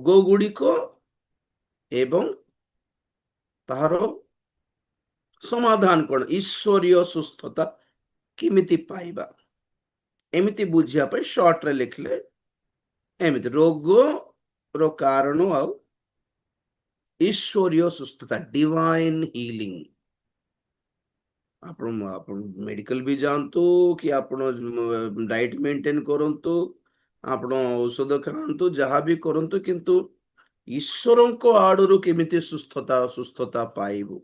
ରୋଗ ଗୁଡ଼ିକ ଏବଂ ତାହାର ସମାଧାନ କ'ଣ, ଈଶ୍ୱରୀୟ ସୁସ୍ଥତା କେମିତି ପାଇବା, ଏମିତି ବୁଝିବା ପାଇଁ ସର୍ଟରେ ଲେଖିଲେ ଏମିତି ରୋଗର କାରଣ ଆଉ ଈଶ୍ୱରୀୟ ସୁସ୍ଥତା, ଡିଭାଇନ୍ ହିଲିଂ। ଆପଣ ଆପଣ ମେଡିକାଲ ବି ଯାଆନ୍ତୁ କି ଆପଣ ଡାଏଟ୍ ମେଣ୍ଟେନ୍ କରନ୍ତୁ, ଆପଣ ଔଷଧ ଖାଆନ୍ତୁ, ଯାହା ବି କରନ୍ତୁ, କିନ୍ତୁ ଈଶ୍ୱରଙ୍କ ଆଡରୁ କେମିତି ସୁସ୍ଥତା ପାଇବୁ।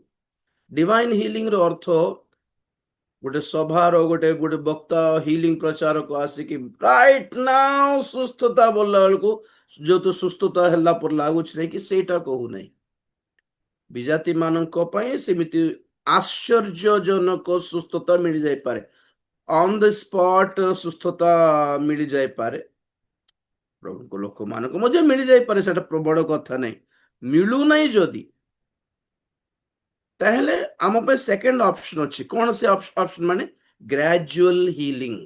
ଡିଭାଇନ୍ ହିଲିଂ ର ଅର୍ଥ, ଗୋଟେ ସଭାର ଗୋଟେ ଗୋଟେ ବକ୍ତା ହିଲିଂ ପ୍ରଚାରକୁ ଆସିକି ରାଇଟ୍ ନାଉ ସୁସ୍ଥତା ବୋଲିଲା ବେଳକୁ ଯୋଉ ସୁସ୍ଥତା ହେଲା ପରେ ଲାଗୁଛି ନାହିଁ କି, ସେଇଟା କହୁନାହିଁ। ବିଜାତି ମାନଙ୍କ ପାଇଁ ସେମିତି ଆଶ୍ଚର୍ଯ୍ୟଜନକ ସୁସ୍ଥତା ମିଳିଯାଇପାରେ, ଅନ୍ ଦ ସ୍ପଟ୍ ସୁସ୍ଥତା ମିଳିଯାଇପାରେ, ପ୍ରଭୁଙ୍କ ଲୋକମାନଙ୍କୁ ମଧ୍ୟ ମିଳିଯାଇପାରେ, ସେଟା ବଡ କଥା ନାହିଁ। ମିଳୁନାହିଁ ଯଦି, ତାହେଲେ ଆମ ପାଇଁ ସେକେଣ୍ଡ ଅପସନ ଅଛି। କ'ଣ ସେ ଅପସନ? ମାନେ ଗ୍ରାଜୁଆଲ ହିଲିଂ।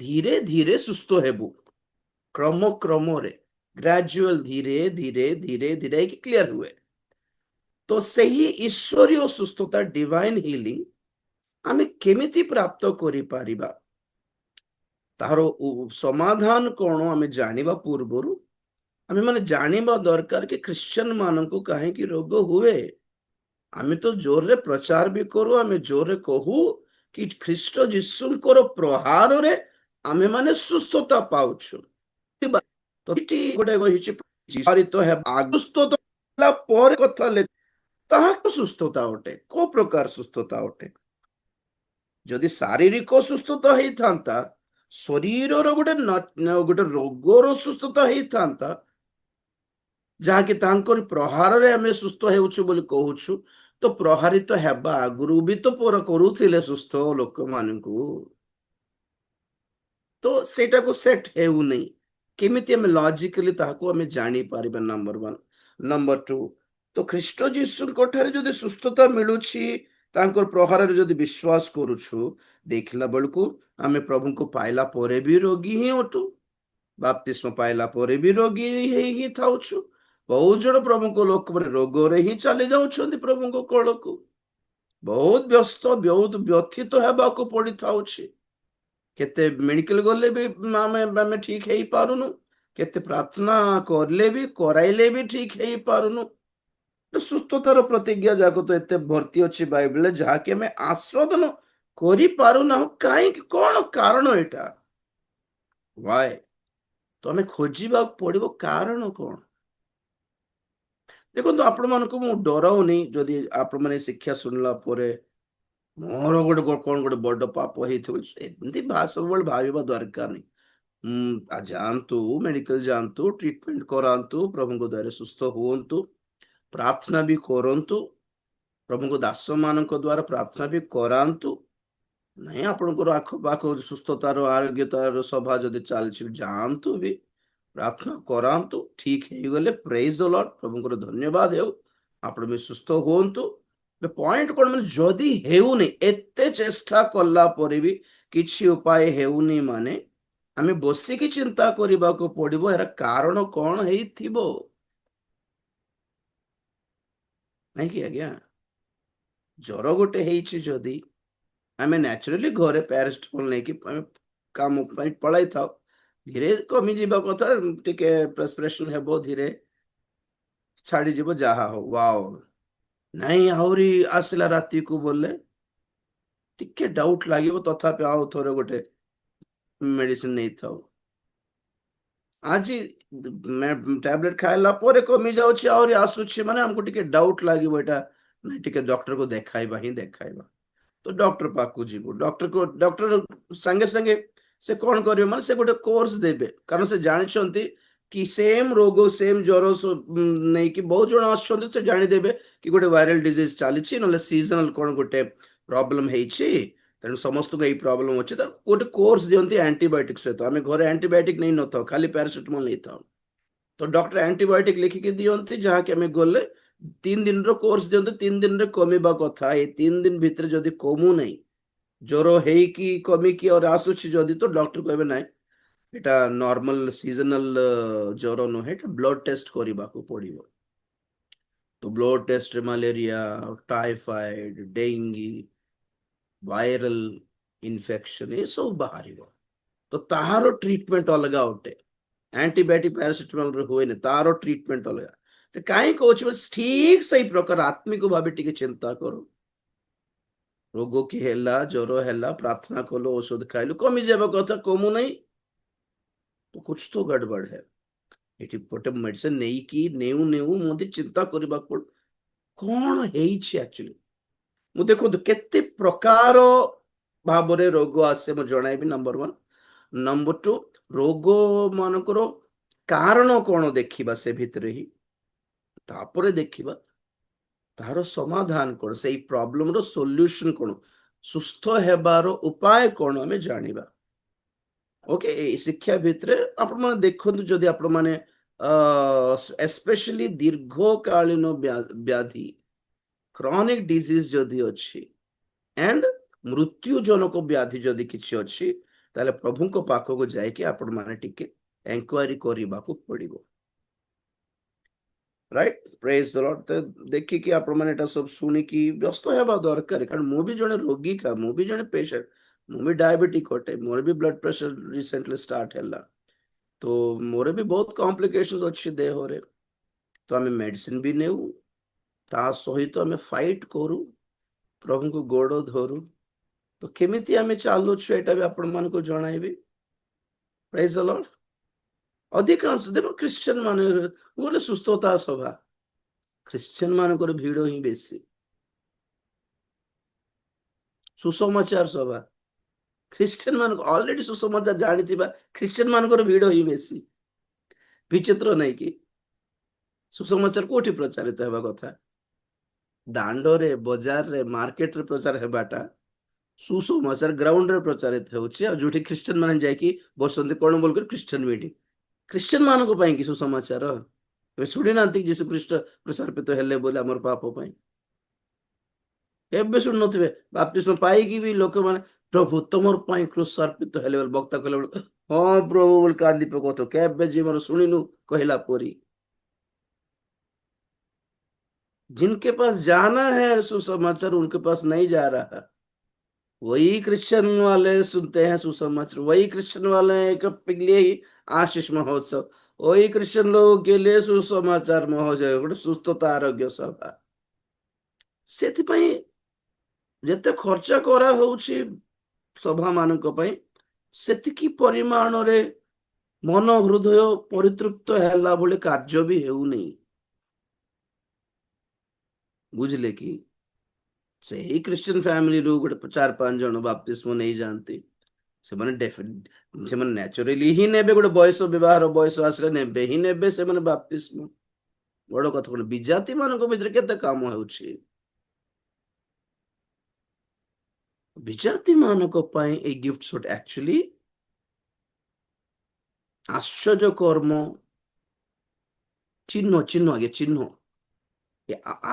ଧୀରେ ଧୀରେ ସୁସ୍ଥ ହେବୁ, କ୍ରମରେ, ଗ୍ରାଜୁଆଲ, ଧୀରେ ଧୀରେ ଧୀରେ ଧୀରେ ହେଇକି କ୍ଲିୟର ହୁଏ। ତ ସେହି ଈଶ୍ୱରୀୟ ସୁସ୍ଥତା, ଡିଭାଇନ୍ ହିଲିଂ ଆମେ କେମିତି ପ୍ରାପ୍ତ କରିପାରିବା, ତାହାର ସମାଧାନ କ'ଣ ଆମେ ଜାଣିବା ପୂର୍ବରୁ ଆମେ ମାନେ ଜାଣିବା ଦରକାର କି ଖ୍ରୀଷ୍ଟିଆନ ମାନଙ୍କୁ କାହିଁକି ରୋଗ ହୁଏ। ଆମେ ତ ଜୋରରେ ପ୍ରଚାର ବି କରୁ, ଆମେ ଜୋରରେ କହୁ କି ଖ୍ରୀଷ୍ଟ ଯୀଶୁଙ୍କର ପ୍ରହାରରେ ଆମେ ମାନେ ସୁସ୍ଥତା ପାଉଛୁ। ତ ଏଠି ଗୋଟେ କହିଛି, ସୁସ୍ଥତା ହେଲା ପରେ କଥା ତାହା ସୁସ୍ଥତା ଅଟେ। କୋଉ ପ୍ରକାର ସୁସ୍ଥତା ଅଟେ? ଯଦି ଶାରୀରିକ ସୁସ୍ଥତା ହେଇଥାନ୍ତା, ଶରୀରର ଗୋଟେ ରୋଗର ସୁସ୍ଥତା ହେଇଥାନ୍ତା, ଯାହାକି ତାଙ୍କର ପ୍ରହାରରେ ଆମେ ସୁସ୍ଥ ହେଉଛୁ ବୋଲି କହୁଛୁ, ତ ପ୍ରହାରିତ ହେବା ଆଗରୁ ବି ତ କରୁଥିଲେ ସୁସ୍ଥ ଲୋକମାନଙ୍କୁ। ତ ସେଇଟାକୁ ସେଟ୍ ହେଉନି। କେମିତି ଆମେ ଲଜିକାଲି ତାହାକୁ ଆମେ ଜାଣିପାରିବା? ନମ୍ବର 1। ନମ୍ବର 2, ତ ଖ୍ରୀଷ୍ଟ ଯୀଶୁଙ୍କ ଠାରେ ଯଦି ସୁସ୍ଥତା ମିଳୁଛି, ତାଙ୍କର ପ୍ରହାରରେ ଯଦି ବିଶ୍ୱାସ କରୁଛୁ, ଦେଖିଲା ବେଳକୁ ଆମେ ପ୍ରଭୁଙ୍କୁ ପାଇଲା ପରେ ବି ରୋଗୀ ହିଁ ଅଟୁ, ବାପ୍ତିସ୍ମ ପାଇଲା ପରେ ବି ରୋଗୀ ହିଁ ଥାଉଛୁ। ବହୁତ ଜଣ ପ୍ରଭୁଙ୍କ ଲୋକମାନେ ରୋଗରେ ହିଁ ଚାଲି ଯାଉଛନ୍ତି ପ୍ରଭୁଙ୍କ କୋଳକୁ। ବହୁତ ବ୍ୟଥିତ ହେବାକୁ ପଡିଥାଉଛି। କେତେ ମେଡିକାଲ ଗଲେ ବି ଆମେ ଠିକ ହେଇପାରୁନୁ, କେତେ ପ୍ରାର୍ଥନା କଲେ ବି କରାଇଲେ ବି ଠିକ ହେଇପାରୁନୁ। ସୁସ୍ଥତାର ପ୍ରତିଜ୍ଞା ଯାକ ତ ଏତେ ଭର୍ତ୍ତି ଅଛି ବାଇବଲରେ, ଯାହାକି ଆମେ ଆସ୍ୱାଦନ କରିପାରୁନାହୁଁ। କାହିଁକି? କ'ଣ କାରଣ ଏଇଟା? ୱାଏ? ତ ଆମେ ଖୋଜିବାକୁ ପଡିବ କାରଣ କ'ଣ। ଦେଖନ୍ତୁ, ଆପଣମାନଙ୍କୁ ମୁଁ ଡରାଉନି ଯଦି ଆପଣମାନେ ଶିକ୍ଷା ଶୁଣିଲା ପରେ ମୋର କ'ଣ ଗୋଟେ ବଡ ପାପ ହେଇଥିବ, ଏମିତି ସବୁବେଳେ ଭାବିବା ଦରକାର ନାହିଁ। ଯାଆନ୍ତୁ, ମେଡିକାଲ ଯାଆନ୍ତୁ, ଟ୍ରିଟମେଣ୍ଟ କରାନ୍ତୁ, ପ୍ରଭୁଙ୍କ ଦ୍ୱାରା ସୁସ୍ଥ ହୁଅନ୍ତୁ, ପ୍ରାର୍ଥନା ବି କରନ୍ତୁ, ପ୍ରଭୁଙ୍କ ଦାସ ମାନଙ୍କ ଦ୍ୱାରା ପ୍ରାର୍ଥନା ବି କରାନ୍ତୁ। ନାଇଁ ଆପଣଙ୍କର ଆଖପାଖ ସୁସ୍ଥତାର, ଆରୋଗ୍ୟତାର ସଭା ଯଦି ଚାଲିଛି, ଯାଆନ୍ତୁ ବି, ପ୍ରାର୍ଥନା କରାନ୍ତୁ, ଠିକ ହେଇଗଲେ ପ୍ରେଜ ଦ ଲର୍ଡ, ପ୍ରଭୁଙ୍କର ଧନ୍ୟବାଦ ହେଉ, ଆପଣ ବି ସୁସ୍ଥ ହୁଅନ୍ତୁ। ପଏଣ୍ଟ କ'ଣ? ମାନେ ଯଦି ହେଉନି, ଏତେ ଚେଷ୍ଟା କଲା ପରେ ବି କିଛି ଉପାୟ ହେଉନି, ମାନେ ଆମେ ବସିକି ଚିନ୍ତା କରିବାକୁ ପଡିବ, ଏହାର କାରଣ କ'ଣ ହେଇଥିବ, ନାଇଁ କି ଆଜ୍ଞା? ଜ୍ୱର ଗୋଟେ ହେଇଛି ଯଦି ଆମେ ନ୍ୟାଚୁରାଲି ଘରେ ପ୍ୟାରାସିଟାମଲ ନେଇକି ଆମେ କାମ ପାଇଁ ପଳାଇଥାଉ, ଧୀରେ କମିଯିବା କଥା, ଟିକେ ପ୍ରେସପିରେସନ ହେବ, ଧୀରେ ଛାଡିଯିବ, ଯାହା ହଉ। ୱାଓ, ନାଇଁ ଆହୁରି ଆସିଲା ରାତିକୁ ବୋଲେ ଟିକେ ଡାଉଟ ଲାଗିବ, ତଥାପି ଆଉ ଥରେ ଗୋଟେ ମେଡିସିନ ନେଇଥାଉ। ଆଜି ଟ୍ୟାବଲେଟ ଖାଇଲା ପରେ କମି ଯାଉଛି, ଆହୁରି ଆସୁଛି, ମାନେ ଆମକୁ ଟିକେ ଡାଉଟ ଲାଗିବ, ଏଇଟା ନାଇଁ, ଟିକେ ଡକ୍ଟରକୁ ଦେଖାଇବା ହିଁ ଦେଖାଇବା। ତ ଡକ୍ଟର ପାଖକୁ ଯିବୁ, ଡକ୍ଟର ସାଙ୍ଗେ ସାଙ୍ଗେ ସେ କ'ଣ କରିବ? ମାନେ ସେ ଗୋଟେ କୋର୍ସ ଦେବେ, କାରଣ ସେ ଜାଣିଛନ୍ତି କି ସେମ୍ ରୋଗ, ସେମ୍ ଜ୍ୱର ନେଇକି ବହୁତ ଜଣ ଆସୁଛନ୍ତି। ସେ ଜାଣିଦେବେ କି ଗୋଟେ ଭାଇରାଲ ଡିଜିଜ ଚାଲିଛି, ନହେଲେ ସିଜନାଲ କ'ଣ ଗୋଟେ ପ୍ରୋବ୍ଲେମ ହେଇଛି, ତେଣୁ ସମସ୍ତଙ୍କୁ ଏଇ ପ୍ରୋବ୍ଲେମ ଅଛି। ତ ଗୋଟେ କୋର୍ସ ଦିଅନ୍ତି ଆଣ୍ଟିବାୟୋଟିକ ସହିତ। ଆମେ ଘରେ ଆଣ୍ଟିବାୟୋଟିକ ନେଇନଥାଉ, ଖାଲି ପ୍ୟାରାସିଟାମଲ ନେଇଥାଉ। ତ ଡକ୍ଟର ଆଣ୍ଟିବାୟୋଟିକ ଲେଖିକି ଦିଅନ୍ତି, ଯାହାକି ଆମେ ଗଲେ 3 ଦିନର କୋର୍ସ ଦିଅନ୍ତି, 3 ଦିନରେ କମିବା କଥା। ଏଇ 3 ଦିନ ଭିତରେ ଯଦି କମୁନାହିଁ, ଜ୍ୱର ହେଇକି କମିକି ଆହୁରି ଆସୁଛି ଯଦି, ତ ଡକ୍ଟର କହିବେ ନାଇଁ, এটা ନର୍ମାଲ ସିଜନାଲ ଜ୍ୱର ନୁହେଁ, ଏଟା ବ୍ଲଡ ଟେଷ୍ଟ କରିବାକୁ ପଡିବ। ତ ବ୍ଲଡ ଟେଷ୍ଟରେ malaria, typhoid, dengue, viral infection ଏସବୁ ବାହାରିବ। ତ ତାହାର ଟ୍ରିଟମେଣ୍ଟ ଅଲଗା ଅଟେ। ଆଣ୍ଟିବାୟୋଟିକ ପାରାସିଟାମଲ ହୁଏନି, ତାର ଟ୍ରିଟମେଣ୍ଟ ଅଲଗା। ତ କାହିଁ କହୁଛି ଠିକ ସେଇ ପ୍ରକାର ଆତ୍ମିକ ଭାବେ ଟିକେ ଚିନ୍ତା କର। ରୋଗ କି ହେଲା, ଜ୍ୱର ହେଲା, ପ୍ରାର୍ଥନା କଲୁ, ଔଷଧ ଖାଇଲୁ, କମିଯିବା କଥା, କମୁନାହିଁ, ତ କୁछ ତ ଗଡବଡ है। ଏଠି ଗୋଟେ ମେଡିସିନ ନେଇକି ନେଉ ନେଉ ମୋତେ ଚିନ୍ତା କରିବାକୁ ପଡୁ କଣ ହେଇଛି ଆକ୍ଚୁଆଲି। ମୁଁ ଦେଖନ୍ତୁ କେତେ ପ୍ରକାର ଭାବରେ ରୋଗ ଆସେ ମୁଁ ଜଣାଇବି, ନମ୍ବର ୱାନ। ନମ୍ବର ଟୁ, ରୋଗ ମାନଙ୍କର କାରଣ କଣ ଦେଖିବା ସେ ଭିତରେ ହିଁ, ତାପରେ ଦେଖିବା ତାହାର ସମାଧାନ କଣ, ସେଇ ପ୍ରୋବ୍ଲେମର ସଲ୍ୟୁସନ କଣ, ସୁସ୍ଥ ହେବାର ଉପାୟ କଣ ଆମେ ଜାଣିବା। ଓକେ, ଏଇ ଶିକ୍ଷା ଭିତରେ ଆପଣମାନେ ଦେଖନ୍ତୁ, ଯଦି ଆପଣମାନେ ଏସ୍ପେଶାଲି ଦୀର୍ଘକାଳୀନ ବ୍ୟାଧି, କ୍ରନିକ ଡିଜିଜ ଯଦି ଅଛି, ଆଣ୍ଡ ମୃତ୍ୟୁଜନକ ବ୍ୟାଧି ଯଦି କିଛି ଅଛି, ତାହେଲେ ପ୍ରଭୁଙ୍କ ପାଖକୁ ଯାଇକି ଆପଣମାନେ ଟିକେ ଏନକ୍ୱାରି କରିବାକୁ ପଡିବ। ରାଇଟ୍, ପ୍ରେଜ ଦ ଲର୍ଡ। ତ ଦେଖିକି ଆପଣମାନେ ଏଟା ସବୁ ଶୁଣିକି ବ୍ୟସ୍ତ ହେବା ଦରକାର, କାରଣ ମୁଁ ବି ଜଣେ ରୋଗୀକା, ମୁଁ ବି ଜଣେ ପେସେଣ୍ଟ, ମୁଁ ବି ଡାଇବେଟିକ ଅଟେ, ମୋର ବି ବ୍ଲଡ ପ୍ରେସର ରିସେଣ୍ଟଲି ଷ୍ଟାର୍ଟ ହେଲା, ତ ମୋର ବି ବହୁତ କମ୍ପ୍ଲିକେସନ ଅଛି ଦେହରେ। ତ ଆମେ ମେଡିସିନ ବି ନେଉ, ତା ସହିତ ଆମେ ଫାଇଟ କରୁ, ପ୍ରଭୁଙ୍କୁ ଗୋଡ ଧରୁ। ତ କେମିତି ଆମେ ଚାଲୁଛୁ ଏଟା ବି ଆପଣମାନଙ୍କୁ ଜଣାଇବି। ପ୍ରେଜ ଦ ଲର୍ଡ। ଅଧିକାଂଶ ଦେଖ ଖ୍ରୀଷ୍ଟିଆନ ମାନେ ଗୋଟେ ସୁସ୍ଥତା ସଭା, ଖ୍ରୀଷ୍ଟିଆନ ମାନଙ୍କର ଭିଡ ହିଁ ବେଶୀ। ସୁସମାଚାର ସଭା, ଖ୍ରୀଷ୍ଟିଆନ ମାନଙ୍କ ଅଲରେଡି ସୁସମାଚାର ଜାଣିଥିବା ଖ୍ରୀଷ୍ଟିଆନ ମାନଙ୍କର ଭିଡ ହିଁ ବେଶୀ। ବିଚିତ୍ର ନାଇଁ କି? ସୁସମାଚାର କୋଉଠି ପ୍ରଚାରିତ ହେବା କଥା? ଦାଣ୍ଡରେ, ବଜାରରେ, ମାର୍କେଟରେ ପ୍ରଚାର ହେବାଟା, ସୁସମାଚାର ଗ୍ରାଉଣ୍ଡରେ ପ୍ରଚାରିତ ହେଉଛି। ଆଉ ଯୋଉଠି ଖ୍ରୀଷ୍ଟିଆନ ମାନେ ଯାଇକି ବସନ୍ତି କଣ ବୋଲକରି, ଖ୍ରୀଷ୍ଟିଆନ ମିଟିଂ। ଖ୍ରୀଷ୍ଟିଆନ ମାନଙ୍କ ପାଇଁ କି ସୁସମାଚାର? ଏବେ ଶୁଣି ନାହାନ୍ତି ଯୀଶୁ ଖ୍ରୀଷ୍ଟ ପ୍ରସାରିତ ହେଲେ ବୋଲି ଆମର ପାପ ପାଇଁ? ଏବେ ଶୁଣି ନଥିବେ। ବାପ୍ତିସ୍ମ ପାଇକି ବି ଲୋକମାନେ, ପ୍ରଭୁ ତମର ପାଇଁ କ୍ରୁଶାର୍ପିତ ହେଲେ ବୋଲି ବକ୍ତା କହିଲା ବେଳକୁ ହଁ ପ୍ରଭୁ ବୋଲି କାନ୍ଦି ପକଉଥିବ, କେବେ ଜୀବନ ଶୁଣିନୁ कहला परी। जिनके पास जाना है सुसमाचार उनके पास नहीं जा रहा। वही क्रिश्चियन वाले सुनते हैं सुसमाचार, वही क्रिश्चियन वाले के लिए ही आशीष महोत्सव, वही क्रिश्चियन लोगों के लिए सुसमाचार महोत्सव, गोटे सुस्थता आरोग्य सभा। ସେଥିପାଇଁ ଯେତେ ଖର୍ଚ୍ଚ କରା ହଉଛି ସଭା ମାନଙ୍କ ପାଇଁ, ସେତିକି ପରିମାଣରେ ମନ ହୃଦୟ ପରିତୃପ୍ତ ହେଲା ଭଳି କାର୍ଯ୍ୟ ବି ହେଉନି। ବୁଝିଲେ କି? ସେଇ ଖ୍ରୀଷ୍ଟିଆନ ଫ୍ୟାମିଲିରୁ ଗୋଟେ 4-5 ଜଣ ବାପ୍ତିସ୍ମ ନେଇଯାଆନ୍ତି। ସେମାନେ ନ୍ୟାଚୁରାଲି ହିଁ ନେବେ, ଗୋଟେ ବୟସ, ବିବାହର ବୟସ ଆସିଲେ ନେବେ ହିଁ ନେବେ ସେମାନେ ବାପ୍ତିସ୍ମ। ବଡ କଥା କଣ, ବିଜାତି ମାନଙ୍କ ଭିତରେ କେତେ କାମ ହେଉଛି। ବିଜାତି ମାନଙ୍କ ପାଇଁ ଏଇ ଗିଫ୍ଟ ଆକ୍ଚୁଆଲି ଆଶ୍ଚର୍ଯ୍ୟ କର୍ମ, ଚିହ୍ନ ଚିହ୍ନ ଆଜ୍ଞା ଚିହ୍ନ,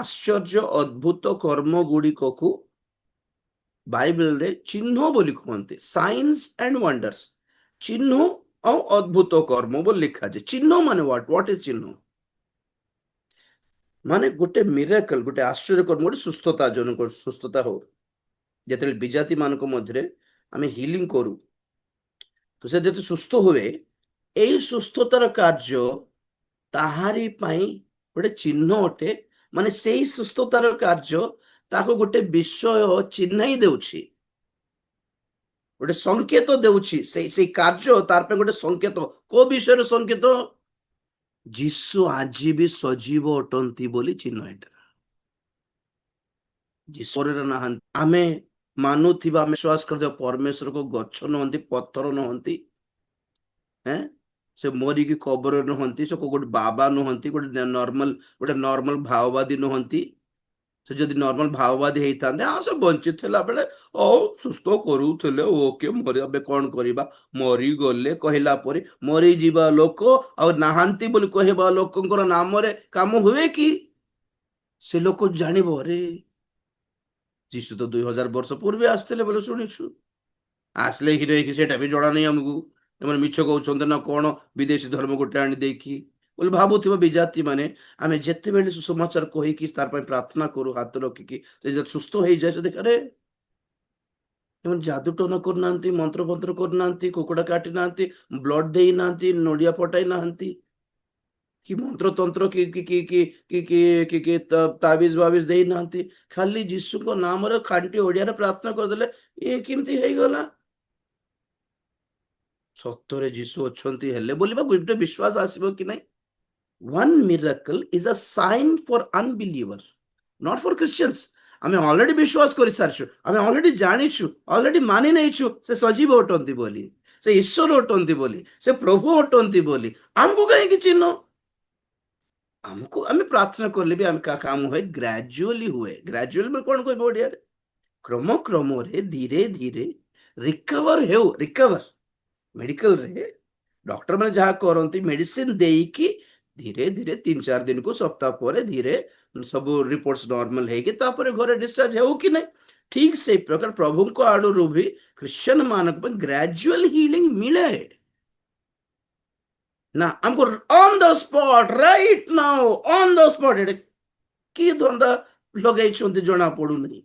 ଆଶ୍ଚର୍ଯ୍ୟ ଅଦ୍ଭୁତ କର୍ମ ଗୁଡ଼ିକକୁ ବାଇବେଲରେ ଚିହ୍ନ ବୋଲି କୁହନ୍ତି, ସାଇନ୍ସ ଆଣ୍ଡ ୱାଣ୍ଡର୍ସ। ଚିହ୍ନ ଆଉ ଅଦ୍ଭୁତ କର୍ମ ବୋଲି ଲେଖାଯାଏ। ଚିହ୍ନ ମାନେ ହ୍ୱାଟ ଇଜ ଚିହ୍ନ? ମାନେ ଗୋଟେ ମିରାକଲ, ଗୋଟେ ଆଶ୍ଚର୍ଯ୍ୟ କର୍ମ, ଗୋଟେ ସୁସ୍ଥତା, ଜଣଙ୍କ ସୁସ୍ଥତା ହଉ, ଯେତେବେଳେ ବିଜାତି ମାନଙ୍କ ମଧ୍ୟରେ ଆମେ ହିଲିଂ କରୁ, ତ ସେ ଯେତେ ସୁସ୍ଥ ହୁଏ, ଏଇ ସୁସ୍ଥତାର କାର୍ଯ୍ୟ ତାହାରି ପାଇଁ ଗୋଟେ ଚିହ୍ନ ଅଟେ। ମାନେ ସେଇ ସୁସ୍ଥତାର କାର୍ଯ୍ୟ ତାକୁ ଗୋଟେ ବିଷୟ ଚିହ୍ନାଇ ଦେଉଛି, ଗୋଟେ ସଂକେତ ଦେଉଛି। ସେଇ କାର୍ଯ୍ୟ ତାର ପାଇଁ ଗୋଟେ ସଂକେତ। କୋଉ ବିଷୟରେ ସଂକେତ? ଯୀଶୁ ଆଜି ବି ସଜୀବ ଅଟନ୍ତି ବୋଲି ଚିହ୍ନ ଏଟା। ଯୀଶୁରେ ନାହାନ୍ତି। ଆମେ ମାନୁଥିବା, ଆମେ ବିଶ୍ୱାସ କରୁଥିବା ପରମେଶ୍ୱରକୁ ଗଛ ନୁହନ୍ତି, ପଥର ନୁହନ୍ତି, ହେଁ, ସେ ମରିକି କବରରେ ନୁହନ୍ତି, ସେ ଗୋଟେ ବାବା ନୁହନ୍ତି, ଗୋଟେ ନର୍ମାଲ ଭାଓବାଦୀ ନୁହନ୍ତି। ସେ ଯଦି ନର୍ମାଲ ଭାଓବାଦୀ ହେଇଥାନ୍ତେ, ହଁ ସେ ବଞ୍ଚିଥିଲା ବେଳେ ସୁସ୍ଥ କରୁଥିଲେ, ଓକେ, ଏବେ କଣ କରିବା, ମରିଗଲେ କହିଲା ପରେ ମରିଯିବା ଲୋକ ଆଉ ନାହାନ୍ତି ବୋଲି କହିବା ଲୋକଙ୍କର ନାମରେ କାମ ହୁଏ କି? ସେ ଲୋକ ଜାଣିବ, ରେ ଯୀଶୁ ତ 2000 ବର୍ଷ ପୂର୍ବେ ଆସିଥିଲେ ବୋଲି ଶୁଣିଛୁ। ଆସିଲେ କି ନାହିଁ ସେଇଟା ବି ଜଣା ନାହିଁ ଆମକୁ। ଏମାନେ ମିଛ କହୁଛନ୍ତି ନା କଣ, ବିଦେଶୀ ଧର୍ମ ଗୋଟେ ଆଣି ଦେଇକି ବୋଲି ଭାବୁଥିବା ବିଜାତି ମାନେ। ଆମେ ଯେତେବେଳେ ସୁସମାଚାର କହିକି ତାର ପାଇଁ ପ୍ରାର୍ଥନା କରୁ ହାତ ରଖିକି, ସେ ଯେତେବେଳେ ସୁସ୍ଥ ହେଇଯାଏ, ସେ ଦେଖରେ ଏମାନେ ଯାଦୁ ଟୋନା କରୁନାହାନ୍ତି, ମନ୍ତ୍ର ଫନ୍ତ୍ର କରୁନାହାନ୍ତି, କୁକୁଡ଼ା କାଟି ନାହାନ୍ତି, ବ୍ଲଡ ଦେଇନାହାନ୍ତି, ନଡିଆ ଫଟାଇ ନାହାନ୍ତି, କି ମନ୍ତ୍ର ତନ୍ତ୍ର କି ତାବିଜ ବାବିଜ ଦେଇନାହାନ୍ତି, ଖାଲି ଯୀଶୁଙ୍କ ନାମରେ ଖାଣ୍ଟି ଓଡିଆରେ ପ୍ରାର୍ଥନା କରିଦେଲେ ଇଏ କେମିତି ହେଇଗଲା। ସତରେ ଯୀଶୁ ଅଛନ୍ତି ହେଲେ ବୋଲି ବା ଗୋଟେ ବିଶ୍ୱାସ ଆସିବ କି ନାହିଁ। one miracle is a sign for unbeliever, not for Christians. ଆମେ ଅଲରେଡି ବିଶ୍ୱାସ କରିସାରିଛୁ, ଆମେ ଅଲରେଡି ଜାଣିଛୁ, ଅଲରେଡି ମାନି ନେଇଛୁ ସେ ସଜୀବ ଅଟନ୍ତି ବୋଲି, ସେ ଈଶ୍ୱର ଅଟନ୍ତି ବୋଲି, ସେ ପ୍ରଭୁ ଅଟନ୍ତି ବୋଲି। ଆମକୁ କାହିଁକି ଚିହ୍ନ? ଆମକୁ ଆମେ ପ୍ରାର୍ଥନା କଲେ ବି ଆମେ କାମ ହୁଏ ଗ୍ରାଜୁଆଲି ହୁଏ। ଗ୍ରାଜୁଆଲି ମାନେ କଣ କହିବ ଓଡିଆରେ? କ୍ରମ କ୍ରମରେ ଧୀରେ ଧୀରେ ରିକଭର ହେଉ। ରିକଭର ମେଡିକାଲରେ ଡକ୍ଟର ମାନେ ଯାହା କରନ୍ତି ମେଡିସିନ ଦେଇକି ଧୀରେ ଧୀରେ 3-4 ଦିନକୁ ସପ୍ତାହ ପରେ ଧୀରେ ସବୁ ରିପୋର୍ଟ ନର୍ମାଲ ହେଇକି ତାପରେ ଘରେ ଡିସଚାର୍ଜ ହେଉ କି ନାହିଁ, ଠିକ ସେଇ ପ୍ରକାର ପ୍ରଭୁଙ୍କ ଆଡରୁ ବି ଖ୍ରୀଷ୍ଟିଆନ ମାନଙ୍କ ପାଇଁ ଗ୍ରାଜୁଆଲ ହିଲିଂ ମିଳେ ନା। ଆମକୁ on the spot right now on the spot ଏଟା କି ଧନ୍ଦା ଲଗେଇଛନ୍ତି ଜଣା ପଡୁନି।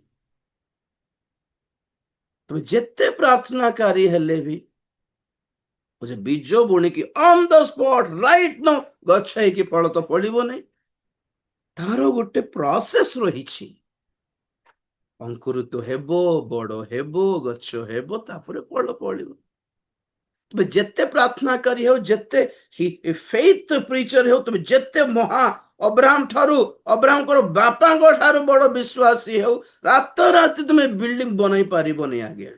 ତମେ ଯେତେ ପ୍ରାର୍ଥନାକାରୀ ହେଲେ ବି ବୀଜ ବୁଣିକି ଅନ୍ ଦ ସ୍ପଟ ରାଇଟ ନାଉ ଗଛ ହେଇକି ଫଳ ତ ଫଳିବ ନାହିଁ। ତାର ଗୋଟେ ପ୍ରୋସେସ ରହିଛି। ଅଙ୍କୁରିତ ହେବ, ବଡ ହେବ, ଗଛ ହେବ, ତାପରେ ଫଳ ଫଳିବ। ତୁମେ ଯେତେ ପ୍ରାର୍ଥନାକାରୀ ହେଉ, ଯେତେ ଫେଥ ପ୍ରିଚର ହେଉ, ତୁମେ ଯେତେ ମହା ଅବ୍ରାହମ ଠାରୁ, ଅବ୍ରାହମଙ୍କର ବାପାଙ୍କ ଠାରୁ ବଡ ବିଶ୍ୱାସୀ ହେଉ, ରାତାରାତି ତୁମେ ବିଲ୍ଡିଂ ବନେଇ ପାରିବନି ଆଜ୍ଞା।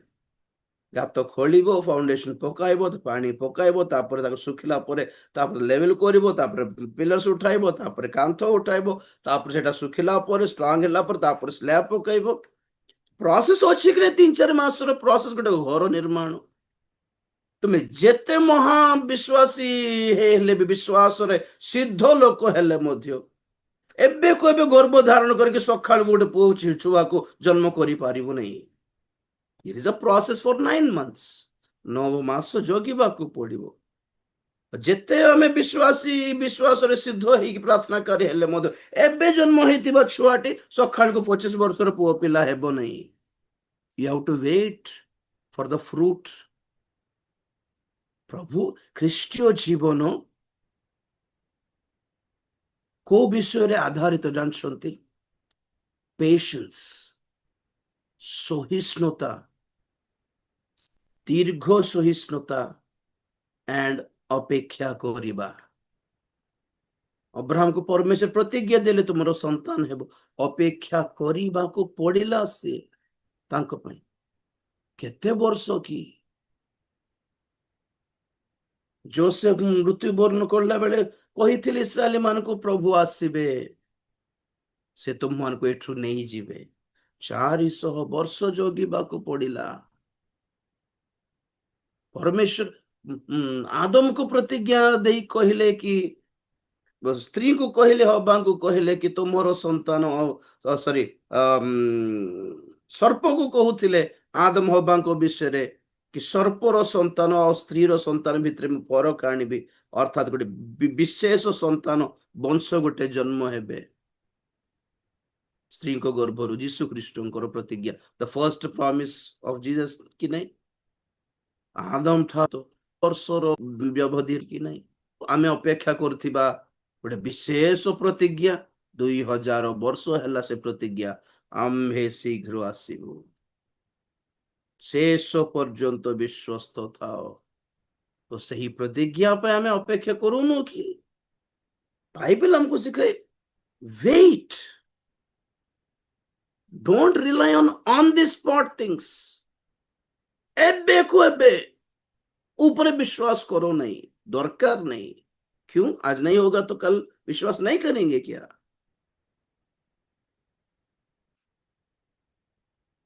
ଗାତ ଖୋଳିବ, ଫାଉଣ୍ଡେସନ ପକାଇବ, ପାଣି ପକାଇବ, ତାପରେ ତାକୁ ଶୁଖିଲା ପରେ ତାପରେ ଲେଭେଲ କରିବ, ତାପରେ ପିଲର୍ସ ଉଠାଇବ, ତାପରେ କାନ୍ଥ ଉଠାଇବ, ତାପରେ ସେଟା ଶୁଖିଲା ପରେ ଷ୍ଟ୍ରଙ୍ଗ ହେଲା ପରେ ତାପରେ ସ୍ଲାବ ପକାଇବ। ପ୍ରୋସେସ ଅଛି କି 3-4 ମାସର ପ୍ରୋସେସ ଗୋଟେ ଘର ନିର୍ମାଣ। ତୁମେ ଯେତେ ମହାବିଶ୍ୱାସୀ ହେଲେ ବି, ବିଶ୍ୱାସରେ ସିଦ୍ଧ ଲୋକ ହେଲେ ମଧ୍ୟ ଏବେ କୁ ଏବେ ଗର୍ଭ ଧାରଣ କରିକି ସକାଳୁ ଗୋଟେ ପୁଅ ଛୁଆକୁ ଜନ୍ମ କରିପାରିବୁ ନାହିଁ। It is a process for 9 months. 9 ମାସ ଜଗିବାକୁ ପଡିବ। ଯେତେ ଆମେ ବିଶ୍ୱାସରେ ସିଦ୍ଧ ହେଇକି ପ୍ରାର୍ଥନାକାରୀ ହେଲେ ମଧ୍ୟ ଏବେ ଜନ୍ମ ହେଇଥିବା ଛୁଆଟି ସକାଳକୁ 25 ବର୍ଷର ପୁଅ ପିଲା ହେବ ନାହିଁ। You have to wait for the fruit. ପ୍ରଭୁ ଖ୍ରୀଷ୍ଟୀୟ ଜୀବନ କୋଉ ବିଷୟରେ ଆଧାରିତ ଜାଣିଛନ୍ତି? ପେସେନ୍ସ, ସହିଷ୍ଣୁତା, ଦୀର୍ଘ ସହିଷ୍ଣୁତା and ଅପେକ୍ଷା କରିବା। ଅବ୍ରାହମକୁ ପରମେଶ୍ୱର ପ୍ରତିଜ୍ଞା ଦେଲେ ତୁମର ସନ୍ତାନ ହେବ, ଅପେକ୍ଷା କରିବାକୁ ପଡିଲା ସେ ତାଙ୍କ ପାଇଁ। କେତେ ବର୍ଷ କି? ଯୋସେଫ ମୃତ୍ୟୁବରଣ କଲା ବେଳେ କହିଥିଲେ ଇସ୍ରାଏଲ ମାନଙ୍କୁ ପ୍ରଭୁ ଆସିବେ, ସେ ତୁମମାନଙ୍କୁ ଏଠୁ ନେଇଯିବେ। 400 ବର୍ଷ ଜଗିବାକୁ ପଡିଲା। ପରମେଶ୍ୱର ଆଦମକୁ ପ୍ରତିଜ୍ଞା ଦେଇ କହିଲେ କି, ସ୍ତ୍ରୀଙ୍କୁ କହିଲେ, ହବାଙ୍କୁ କହିଲେ କି ତୁମର ସନ୍ତାନ, ସରି ସର୍ପକୁ କହୁଥିଲେ ଆଦମ ହବାଙ୍କ ବିଷୟରେ କି ସର୍ପର ସନ୍ତାନ ଆଉ ସ୍ତ୍ରୀର ସନ୍ତାନ ଭିତରେ ମୁଁ ଫରକ ଆଣିବି, ଅର୍ଥାତ ଗୋଟେ ବିଶେଷ ସନ୍ତାନ ବଂଶ ଗୋଟେ ଜନ୍ମ ହେବେ ସ୍ତ୍ରୀଙ୍କ ଗର୍ଭରୁ। ଯୀଶୁ ଖ୍ରୀଷ୍ଟଙ୍କର ପ୍ରତିଜ୍ଞା, ଦ ଫର୍ଷ୍ଟ ପ୍ରମିସ ଅଫ ଜିସସ୍ କି ନାହିଁ? ଆଦମ ଠାରୁ ବର୍ଷର ବ୍ୟବଧି କି ନାହିଁ? ଆମେ ଅପେକ୍ଷା କରୁଥିବା ଗୋଟେ ବିଶେଷ ପ୍ରତିଜ୍ଞା, 2000 ବର୍ଷ ହେଲା ସେ ପ୍ରତିଜ୍ଞା, ଆମ୍ଭେ ଶୀଘ୍ର ଆସିବୁ। ଶେଷ ପର୍ଯ୍ୟନ୍ତ ବିଶ୍ୱସ୍ତ ଥାଅ। ତ ସେହି ପ୍ରତିଜ୍ଞା ପାଇଁ ଆମେ ଅପେକ୍ଷା କରୁନୁ କି? ବାଇବେଲ ଆମକୁ ଶିଖାଏ wait, don't rely on the spot things। ଏବେ କୁ ଏବେ ऊपर विश्वास करो नहीं, दरकार नहीं। क्यों? आज नहीं होगा तो कल विश्वास नहीं करेंगे क्या?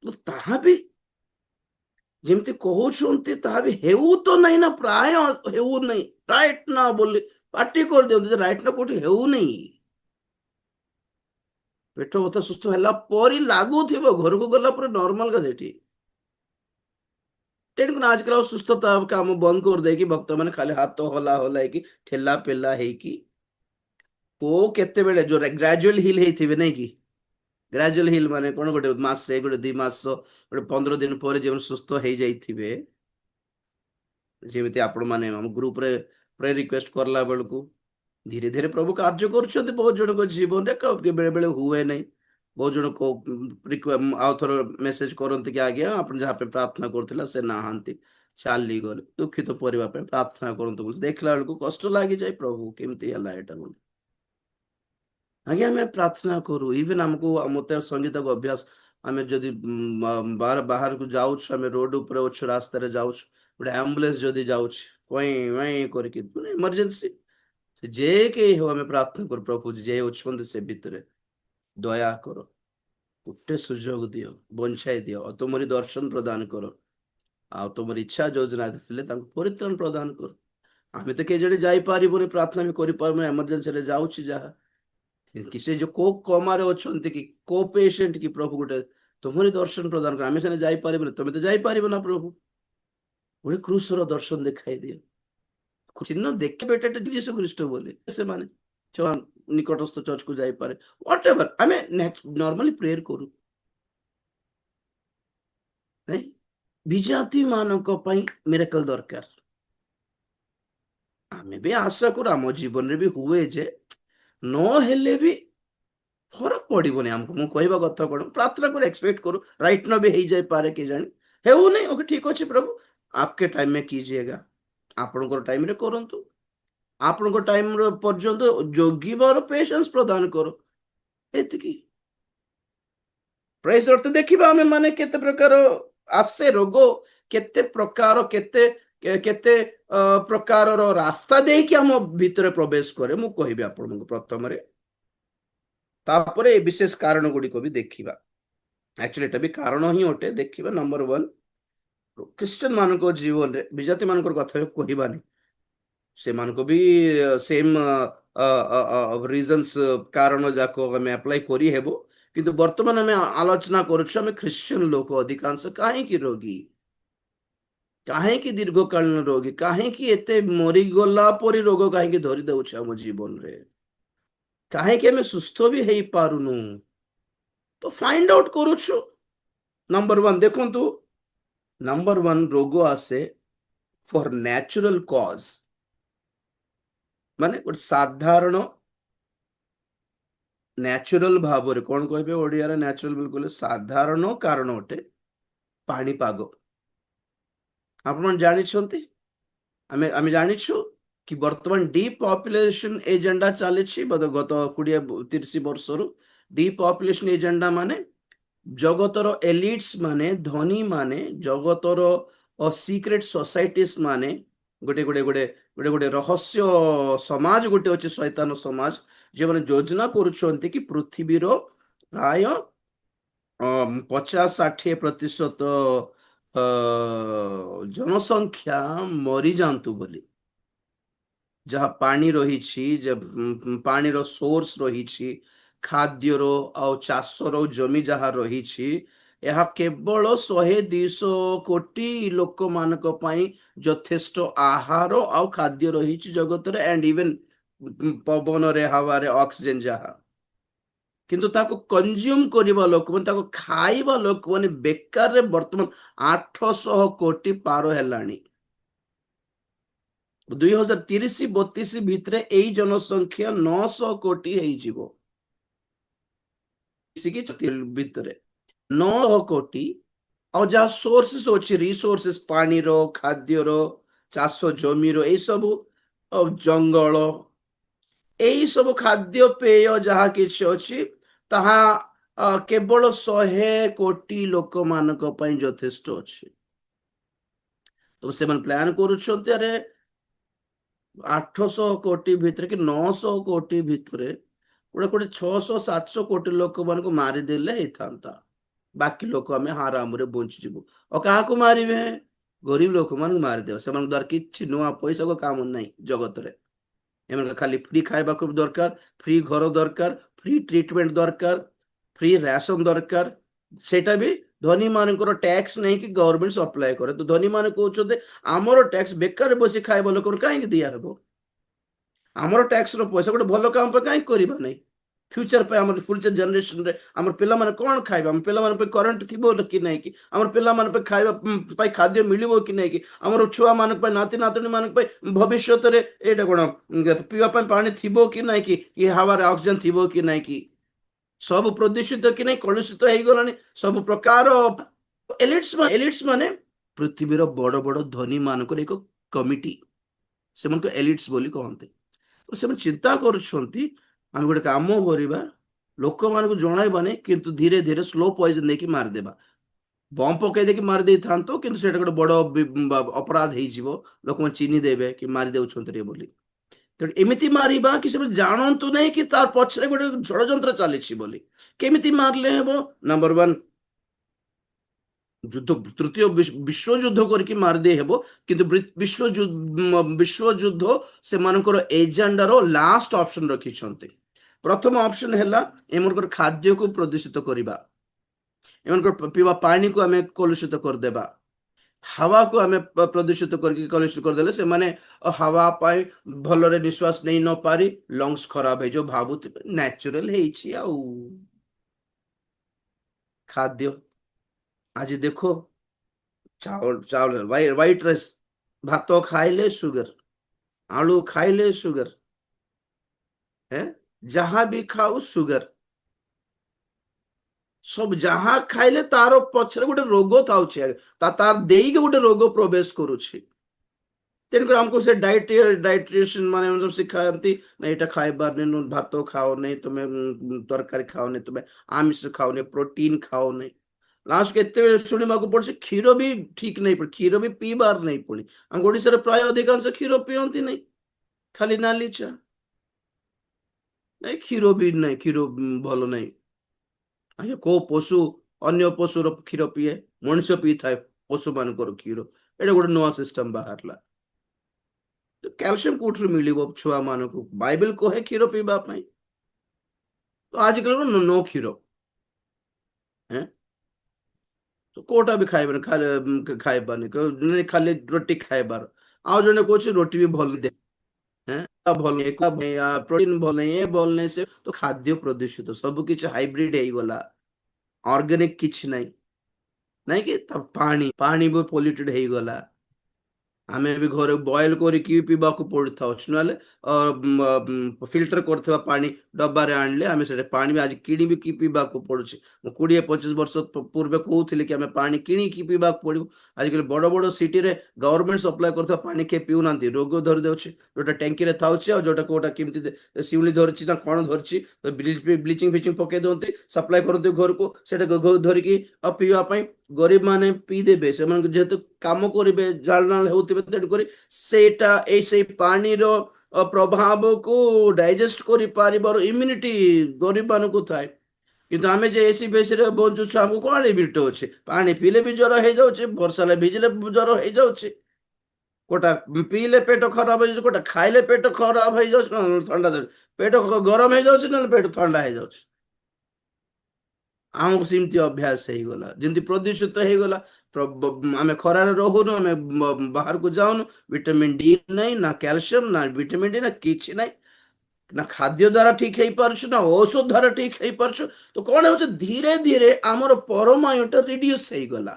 तो ताहा भी ଯେମିତି କହୁଛନ୍ତି ତାହା ବି ହେଉ ତ ନାହିଁ ନା, ପ୍ରାୟ ହେଉ ନାହିଁ। ରାଇଟ ନା ବୋଲି ପାଟି କରିଦିଅନ୍ତି ଯେ ରାଇଟ ନା କୋଉଠି ହେଉନାହିଁ। ପେଟ ବଥା ସୁସ୍ଥ ହେଲା ପରି ଲାଗୁଥିବ, ଘରକୁ ଗଲା ପରେ ନର୍ମାଲ କା ସେଠି। ତେଣୁକରି ଆଜିକାଲି ଆଉ ସୁସ୍ଥତା କାମ ବନ୍ଦ କରିଦେଇକି ଭକ୍ତମାନେ ଖାଲି ହାତ ହଲା ହଲା ହେଇକି ଠେଲା ପେଲା ହେଇକି କୋଉ କେତେବେଳେ ଯୋଉ ଗ୍ରାଜୁଆଲ ହିଲ୍ ହେଇଥିବେ ନାଇଁ କି? ଗ୍ରାଜୁଆଲ ହିଲ୍ ମାନେ କଣ, ଗୋଟେ ମାସେ, ଗୋଟେ 2 ମାସ, ଗୋଟେ 15 ଦିନ ପରେ ଯେଉଁ ସୁସ୍ଥ ହେଇଯାଇଥିବେ, ଯେମିତି ଆପଣ ମାନେ ଆମ ଗ୍ରୁପରେ ପ୍ରେ ରିକ୍ୱେଷ୍ଟ କରଲା ବେଳକୁ ଧୀରେ ଧୀରେ ପ୍ରଭୁ କାର୍ଯ୍ୟ କରୁଛନ୍ତି ବହୁତ ଜଣଙ୍କ ଜୀବନରେ, ବେଳେ ବେଳେ ହୁଏ ନାହିଁ। ବହୁତ ଜଣ ଆଉ ଥର ମେସେଜ କରନ୍ତି କି ଆଜ୍ଞା ଆପଣ ଯାହା ପାଇଁ ପ୍ରାର୍ଥନା କରୁଥିଲା ସେ ନାହାନ୍ତି, ଚାଲିଗଲେ, ଦୁଃଖିତ ପରିବା ପାଇଁ ପ୍ରାର୍ଥନା କରନ୍ତୁ ବୋଲି ଦେଖିଲା ବେଳକୁ କଷ୍ଟ ଲାଗିଯାଏ, ପ୍ରଭୁ କେମିତି ହେଲା ଏଇଟା ବୋଲି। ଆଜ୍ଞା ଆମେ ପ୍ରାର୍ଥନା କରୁ, ଇଭେନ ଆମକୁ ମତେ ସଙ୍ଗୀତକୁ ଅଭ୍ୟାସ, ଆମେ ଯଦି ବାହାରକୁ ଯାଉଛୁ, ଆମେ ରୋଡ ଉପରେ ଅଛୁ, ରାସ୍ତାରେ ଯାଉଛୁ, ଗୋଟେ ଆମ୍ବୁଲାନ୍ସ ଯଦି ଯାଉଛି କଇଁ ମାଇଁ କରିକି, ମାନେ ଏମର୍ଜେନ୍ସି, ସେ ଯେ କେହି ହଉ ଆମେ ପ୍ରାର୍ଥନା କରୁ, ପ୍ରଭୁ ଯେ ଅଛନ୍ତି ସେ ଭିତରେ ଦୟା କର, ଗୋଟେ ସୁଯୋଗ ଦିଅ, ବଞ୍ଚାଇ ଦିଅ, ଆଉ ତୁମରି ଦର୍ଶନ ପ୍ରଦାନ କର, ଆଉ ତୁମର ଇଚ୍ଛା ଯୋଜନା ଥିଲେ ତାଙ୍କୁ ପରିତ୍ରାଣ ପ୍ରଦାନ କର। ଆମେ ତ କେହି ଜଣେ ଯାଇପାରିବୁନି, ପ୍ରାର୍ଥନା ବି କରିପାରିବୁନି, ଏମର୍ଜେନ୍ସିରେ ଯାଉଛି ଯାହା କି ସେ ଯୋଉ କୋ କମାରେ ଅଛନ୍ତି କି କୋ ପେସେଣ୍ଟ କି, ପ୍ରଭୁ ଗୋଟେ ତୁମରି ଦର୍ଶନ ପ୍ରଦାନ କର, ଆମେ ସେନେ ଯାଇପାରିବୁନି, ତମେ ତ ଯାଇପାରିବ ନା ପ୍ରଭୁ, ଗୋଟେ କ୍ରୁଶର ଦର୍ଶନ ଦେଖାଇ ଦିଅ, ଚିହ୍ନ ଦେଖିବେ ଏଟା ଯୀଶୁ ଖ୍ରୀଷ୍ଟ ବୋଲି, ସେମାନେ ନିକଟସ୍ଥ ଚର୍ଚ୍ଚକୁ ଯାଇପାରେ, ୱାଟ ଏଭର ଆମେ ନର୍ମାଲି ପ୍ରେୟର କରୁ ନାଇଁ, ବିଜାତି ମାନଙ୍କ ପାଇଁ ମିରାକଲ ଦରକାର, ଆମେ ବି ଆଶା କରୁ, ଆମ ଜୀବନରେ ବି ହୁଏ ଯେ ନହେଲେ ବି ଫରକ ପଡିବନି ଆମକୁ, ମୁଁ କହିବା କଥା କଣ, ପ୍ରାର୍ଥନା କରି ଏକ୍ସପେକ୍ଟ କରୁ, ରାଇଟ ନ ବି ହେଇଯାଇପାରେ, କି ଜାଣି ହେଉନି, ଓକେ ଠିକ ଅଛି ପ୍ରଭୁ आपके टाइम में कीजिएगा, ଆପଣଙ୍କର ଟାଇମରେ କରନ୍ତୁ, ଆପଣଙ୍କ ଟାଇମ ପର୍ଯ୍ୟନ୍ତ ଜଗିବାର ପେସେନ୍ସ ପ୍ରଦାନ କର, ଏତିକି। ପ୍ରାଇସ୍ ଅର୍ଥ ଦେଖିବା ଆମେ ମାନେ କେତେ ପ୍ରକାର ଆସେ ରୋଗ, କେତେ ପ୍ରକାର, କେତେ କେତେ ପ୍ରକାରର ରାସ୍ତା ଦେଇକି ଆମ ଭିତରେ ପ୍ରବେଶ କରେ, ମୁଁ କହିବି ଆପଣଙ୍କୁ ପ୍ରଥମରେ, ତାପରେ ଏ ବିଶେଷ କାରଣ ଗୁଡିକ ବି ଦେଖିବା, ଆକ୍ଚୁଆଲି ଏଟା ବି କାରଣ ହିଁ ଅଟେ, ଦେଖିବା। ନମ୍ବର ୱାନ, ଖ୍ରୀଷ୍ଟିଆନ ମାନଙ୍କ ଜୀବନରେ ବିଜାତି ମାନଙ୍କର କଥା କହିବାନି, ସେମାନଙ୍କୁ ବି ସେମ୍ ରିଜନ୍ସ, କାରଣ ଯାକ ଆମେ ଆପ୍ଲାଏ କରିହେବ, କିନ୍ତୁ ବର୍ତ୍ତମାନ ଆମେ ଆଲୋଚନା କରୁଛୁ ଆମେ ଖ୍ରୀଷ୍ଟିଆନ ଲୋକ ଅଧିକାଂଶ କାହିଁକି ରୋଗୀ, କାହିଁକି ଦୀର୍ଘକାଳୀନ ରୋଗୀ, କାହିଁକି ଏତେ ମରିଗଲା ପରି ରୋଗ କାହିଁକି ଧରି ଦଉଛି ଆମ ଜୀବନରେ, କାହିଁକି ଆମେ ସୁସ୍ଥ ବି ହେଇପାରୁନୁ, ତ ଫାଇଣ୍ଡ ଆଉଟ୍ କରୁଛୁ। ନମ୍ବର ୱାନ ଦେଖନ୍ତୁ, ନମ୍ବର ୱାନ ରୋଗ ଆସେ ଫର ନ୍ୟାଚୁରାଲ କଜ, ମାନେ ଗୋଟେ ସାଧାରଣ ନ୍ୟାଚୁରାଲ ଭାବରେ, କଣ କହିବେ ଓଡ଼ିଆରେ ନ୍ୟାଚୁରାଲ, ବିଲକୁଲ ସାଧାରଣ କାରଣ ଅଟେ ପାଣିପାଗ। ଆପଣ ଜାଣିଛନ୍ତି, ଆମେ ଆମେ ଜାଣିଛୁ କି ବର୍ତ୍ତମାନ ଡିପପୁଲେସନ ଏଜେଣ୍ଡା ଚାଲିଛି ଗତ 20-30 ବର୍ଷରୁ, ଡିପପୁଲେସନ ଏଜେଣ୍ଡା ମାନେ ଜଗତର ଏଲିଟ୍ସ ମାନେ, ଧନୀ ମାନେ, ଜଗତର ସିକ୍ରେଟ ସୋସାଇଟିସ୍ ମାନେ, ଗୋଟେ ଗୋଟେ ଗୋଟେ ଗୋଟେ ଗୋଟେ ରହସ୍ୟ ସମାଜ ଗୋଟେ ଅଛି, ଶୈତାନ ସମାଜ, ଯେଉଁମାନେ ଯୋଜନା କରୁଛନ୍ତି କି ପୃଥିବୀର ପ୍ରାୟ 50-60% ଜନସଂଖ୍ୟା ମରିଯାଆନ୍ତୁ ବୋଲି, ଯାହା ପାଣି ରହିଛି, ଯେ ପାଣିର ସୋର୍ସ ରହିଛି, ଖାଦ୍ୟର ଆଉ ଚାଷର ଜମି ଯାହା ରହିଛି, ଏହା କେବଳ 100-200 କୋଟି ଲୋକମାନଙ୍କ ପାଇଁ ଯଥେଷ୍ଟ ଆହାର ଆଉ ଖାଦ୍ୟ ରହିଛି ଜଗତରେ, ଆଣ୍ଡ ଇଭେନ ପବନରେ, ହାୱାରେ ଅକ୍ସିଜେନ ଯାହା, କିନ୍ତୁ ତାକୁ କନଜ୍ୟୁମ କରିବା ଲୋକମାନେ, ତାକୁ ଖାଇବା ଲୋକମାନେ ବେକାରରେ ବର୍ତ୍ତମାନ 800 କୋଟି ପାର ହେଲାଣି। 2030-32 ଭିତରେ ଏଇ ଜନସଂଖ୍ୟା 900 କୋଟି ହେଇଯିବ, ଭିତରେ 900 କୋଟି, ଆଉ ଯାହା ସୋର୍ସେସ୍ ଅଛି, ରିସୋର୍ସେସ୍, ପାଣିର, ଖାଦ୍ୟର, ଚାଷ ଜମିର, ଏଇ ସବୁ ଜଙ୍ଗଲ, ଏଇ ସବୁ ଖାଦ୍ୟ ପେୟ ଯାହା କିଛି ଅଛି, ତାହା କେବଳ 100 କୋଟି ଲୋକମାନଙ୍କ ପାଇଁ ଯଥେଷ୍ଟ ଅଛି। ତ ସେମାନେ ପ୍ଲାନ କରୁଛନ୍ତି, ଆରେ 800 କୋଟି ଭିତରେ କି 900 କୋଟି ଭିତରେ ଗୋଟେ ଗୋଟେ 600-700 କୋଟି ଲୋକମାନଙ୍କୁ ମାରିଦେଲେ ହେଇଥାନ୍ତା, ବାକି ଲୋକ ଆମେ ଆରାମରେ ବଞ୍ଚିଯିବୁ। ଆଉ କାହାକୁ ମାରିବେ? ଗରିବ ଲୋକମାନଙ୍କୁ ମାରିଦେବେ, ସେମାନଙ୍କ ଦ୍ୱାରା କିଛି ନୂଆ ପଇସାକୁ କାମ ନାହିଁ ଜଗତରେ, ଏମାନଙ୍କୁ ଖାଲି ଫ୍ରି ଖାଇବାକୁ ଦରକାର, ଫ୍ରି ଘର ଦରକାର, ଫ୍ରି ଟ୍ରିଟମେଣ୍ଟ ଦରକାର, ଫ୍ରି ରାସନ ଦରକାର, ସେଇଟା ବି ଧନୀ ମାନଙ୍କର ଟ୍ୟାକ୍ସ ନେଇକି ଗଭର୍ଣ୍ଣମେଣ୍ଟ ସପ୍ଲାଏ କରେ। ତ ଧନୀ ମାନେ କହୁଛନ୍ତି ଆମର ଟ୍ୟାକ୍ସ ବେକାର ବସି ଖାଇବା ଲୋକଙ୍କୁ କାହିଁକି ଦିଆହେବ? ଆମର ଟ୍ୟାକ୍ସର ପଇସା ଗୋଟେ ଭଲ କାମ ପାଇଁ କାହିଁକି କରିବା ନାହିଁ? ଫ୍ୟୁଚର ପାଇଁ, ଆମର ଫ୍ୟୁଚର ଜେନେରେସନରେ ଆମର ପିଲାମାନେ କ'ଣ ଖାଇବେ? ଆମ ପିଲାମାନଙ୍କ ପାଇଁ କରେଣ୍ଟ ଥିବ କି ନାହିଁ କି? ଆମର ପିଲାମାନଙ୍କ ପାଇଁ ଖାଇବା ପାଇଁ ଖାଦ୍ୟ ମିଳିବ କି ନାହିଁ କି? ଆମର ଛୁଆମାନଙ୍କ ପାଇଁ, ନାତି ନାତୁଣୀମାନଙ୍କ ପାଇଁ ଭବିଷ୍ୟତରେ ଏଇଟା କ'ଣ ପିଇବା ପାଇଁ ପାଣି ଥିବ କି ନାହିଁ କି? କି ହାୱାରେ ଅକ୍ସିଜେନ ଥିବ କି ନାହିଁ କି? ସବୁ ପ୍ରଦୂଷିତ କି ନାହିଁ, କଳୁଷିତ ହେଇଗଲାଣି ସବୁ ପ୍ରକାର। ଏଲିଟ୍ସ ମାନେ ପୃଥିବୀର ବଡ଼ ବଡ଼ ଧନୀ ମାନଙ୍କର ଏକ କମିଟି, ସେମାନଙ୍କୁ ଏଲିଟ୍ସ ବୋଲି କହନ୍ତି। ସେମାନେ ଚିନ୍ତା କରୁଛନ୍ତି ଆମେ ଗୋଟେ କାମ କରିବା, ଲୋକମାନଙ୍କୁ ଜଣାଇବାନି କିନ୍ତୁ ଧୀରେ ଧୀରେ ସ୍ଲୋ ପଏଜନ ଦେଇକି ମାରିଦେବା। ବମ୍ ପକେଇ ଦେଇକି ମାରି ଦେଇଥାନ୍ତୁ କିନ୍ତୁ ସେଇଟା ଗୋଟେ ବଡ଼ ଅପରାଧ ହେଇଯିବ, ଲୋକମାନେ ଚିହ୍ନି ଦେବେ କି ମାରି ଦେଉଛନ୍ତି ବୋଲି। ତେଣୁ ଏମିତି ମାରିବା କି ସେମାନେ ଜାଣନ୍ତୁ ନାହିଁ କି ତାର ପଛରେ ଗୋଟେ ଷଡ଼ଯନ୍ତ୍ର ଚାଲିଛି ବୋଲି। କେମିତି ମାରିଲେ ହେବ? ନମ୍ବର ୱାନ୍, ଯୁଦ୍ଧ, ତୃତୀୟ ବିଶ୍ୱଯୁଦ୍ଧ କରିକି ମାରିଦେଇ ହେବ। କିନ୍ତୁ ବିଶ୍ୱଯୁଦ୍ଧ ସେମାନଙ୍କର ଏଜେଣ୍ଡାର ଲାଷ୍ଟ ଅପସନ ରଖିଛନ୍ତି। ପ୍ରଥମ ଅପସନ ହେଲା ଏମାନଙ୍କର ଖାଦ୍ୟକୁ ପ୍ରଦୂଷିତ କରିବା, ଏମାନଙ୍କର ପିଇବା ପାଣିକୁ ଆମେ କଲୁଷିତ କରିଦେବା, ହାୱାକୁ ଆମେ ପ୍ରଦୂଷିତ କରିକି କଲୁଷିତ କରିଦେଲେ ସେମାନେ ହାୱା ପାଇଁ ଭଲରେ ନିଶ୍ୱାସ ନେଇ ନ ପାରି ଲଙ୍ଗସ ଖରାପ ହେଇଯିବ। ଭାବୁଥିବେ ନ୍ୟାଚୁରାଲ ହେଇଛି ଆଉ। ଖାଦ୍ୟ ଆଜି ଦେଖ, ଚାଉଳ ହ୍ୱାଇଟ୍ ରାଇସ୍, ଭାତ ଖାଇଲେ ସୁଗର, ଆଳୁ ଖାଇଲେ ସୁଗର, ଯାହା ବି ଖାଉ ସୁଗର, ସବୁ ଯାହା ଖାଇଲେ ତାର ପଛରେ ଗୋଟେ ରୋଗ ଥାଉଛି, ତାର ଦେଇକି ଗୋଟେ ରୋଗ ପ୍ରବେଶ କରୁଛି। ତେଣୁକରି ଆମକୁ ସେ ଡାଇଟ୍ରିସିଆନ ମାନେ ସବୁ ଶିଖାନ୍ତି ନା ଏଇଟା ଖାଇବାରନି, ଭାତ ଖାଓନି ତୁମେ, ତରକାରୀ ଖାଓନି ତୁମେ, ଆମିଷ ଖାଓନି, ପ୍ରୋଟିନ ଖାଓନି। ଲାଷ୍ଟ କେତେ ଶୁଣିବାକୁ ପଡୁଛି କ୍ଷୀର ବି ଠିକ ନାହିଁ, କ୍ଷୀର ବି ପିଇବାର ନାହିଁ। ପୁଣି ଆମ ଓଡିଶାରେ ପ୍ରାୟ ଅଧିକାଂଶ କ୍ଷୀର ପିଅନ୍ତି ନାହିଁ, ଖାଲି ନାଲି ଚା। ନାଇଁ କ୍ଷୀର ବି ନାହିଁ, କ୍ଷୀର ଭଲ ନାହିଁ। ଆଜ୍ଞା କୋଉ ପଶୁ ଅନ୍ୟ ପଶୁର କ୍ଷୀର ପିଏ? ମଣିଷ ପିଇଥାଏ ପଶୁ ମାନଙ୍କର କ୍ଷୀର। ଏଇଟା ଗୋଟେ ନୂଆ ସିଷ୍ଟମ ବାହାରିଲା। କ୍ୟାଲସିୟମ କୋଉଠୁ ମିଳିବ ଛୁଆ ମାନଙ୍କୁ? ବାଇବେଲ କହେ କ୍ଷୀର ପିଇବା ପାଇଁ, ତ ଆଜିକାଲି नो କ୍ଷୀର। ତ କୋଉଟା ବି ଖାଇବାନି, ଖାଇବାନି, ଖାଲି ରୁଟି ଖାଇବାର। ଆଉ ଜଣେ କହୁଛି ରୁଟି ବି ଭଲ ଦେ, ଭଲ ପ୍ରୋଟିନ ଭଲ ନାହିଁ, ଏ ଭଲ ନାହିଁ, ସେ ତ ଖାଦ୍ୟ ପ୍ରଦୂଷିତ, ସବୁ କିଛି ହାଇବ୍ରିଡ ହେଇଗଲା, ଅର୍ଗାନିକ କିଛି ନାହିଁ। ନାଇଁ କି ତା ପାଣି ବି ପଲ୍ୟୁଟେଡ ହେଇଗଲା। ଆମେ ବି ଘରେ ବଏଲ କରିକି ପିଇବାକୁ ପଡିଥାଉଛି, ନହେଲେ ଫିଲ୍ଟର କରୁଥିବା ପାଣି ଡବାରେ ଆଣିଲେ ଆମେ ସେଟା ପାଣି ବି ଆଜି କିଣିବି କି ପିଇବାକୁ ପଡୁଛି। ମୁଁ 20-25 ବର୍ଷ ପୂର୍ବେ କହୁଥିଲି କି ଆମେ ପାଣି କିଣିକି ପିଇବାକୁ ପଡିବ। ଆଜିକାଲି ବଡ ବଡ ସିଟିରେ ଗଭର୍ଣ୍ଣମେଣ୍ଟ ସପ୍ଲାଏ କରୁଥିବା ପାଣି କିଏ ପିଉନାହାନ୍ତି, ରୋଗ ଧରି ଦେଉଛି। ଯୋଉଟା ଟାଙ୍କିରେ ଥାଉଛି ଆଉ ଯୋଉଟା କୋଉଟା କେମିତି ଶିଉଳି ଧରିଛି ନା କଣ ଧରିଛି, ବ୍ଲିଚିଂ ଫିଚିଂ ପକେଇ ଦିଅନ୍ତି, ସପ୍ଲାଏ କରନ୍ତି ଘରକୁ, ସେଟା ଧରିକି ପିଇବା ପାଇଁ ଗରିବ ମାନେ ପିଇଦେବେ। ସେମାନଙ୍କୁ ଯେହେତୁ କାମ କରିବେ, ଜାଳ ନାଳ ହେଉଥିବେ, ତେଣୁକରି ସେଇଟା ସେଇ ପାଣିର ପ୍ରଭାବକୁ ଡାଇଜେଷ୍ଟ କରିପାରିବାର ଇମ୍ୟୁନିଟି ଗରିବ ମାନଙ୍କୁ ଥାଏ। କିନ୍ତୁ ଆମେ ଯେ ଏସି ବେସିରେ ବଞ୍ଚୁଛୁ, ଆମକୁ କଣ ଇମ୍ୟୁନିଟି ଅଛି? ପାଣି ପିଇଲେ ବି ଜ୍ୱର ହେଇଯାଉଛି, ବର୍ଷାରେ ଭିଜିଲେ ଜ୍ୱର ହେଇଯାଉଛି, କୋଉଟା ପିଇଲେ ପେଟ ଖରାପ ହେଇଯାଉଛି, କୋଉଟା ଖାଇଲେ ପେଟ ଖରାପ ହେଇଯାଉଛି, ଥଣ୍ଡା ପେଟ ଗରମ ହେଇଯାଉଛି, ନହେଲେ ପେଟ ଥଣ୍ଡା ହେଇଯାଉଛି। ଆମକୁ ସେମିତି ଅଭ୍ୟାସ ହେଇଗଲା, ଯେମିତି ପ୍ରଦୂଷିତ ହେଇଗଲା। ଆମେ ଖରାରେ ରହୁନୁ, ଆମେ ବାହାରକୁ ଯାଉନୁ, ଭିଟାମିନ ଡି ନାହିଁ, ନା କ୍ୟାଲସିୟମ, ନା ଭିଟାମିନ ଡି, ନା କିଛି ନାହିଁ। ନା ଖାଦ୍ୟ ଦ୍ଵାରା ଠିକ ହେଇପାରୁଛୁ, ନା ଔଷଧ ଦ୍ଵାରା ଠିକ ହେଇପାରୁଛୁ। ତ କଣ ହଉଛି, ଧୀରେ ଧୀରେ ଆମର ପରମାୟୁଟା ରିଡ୍ୟୁସ ହେଇଗଲା।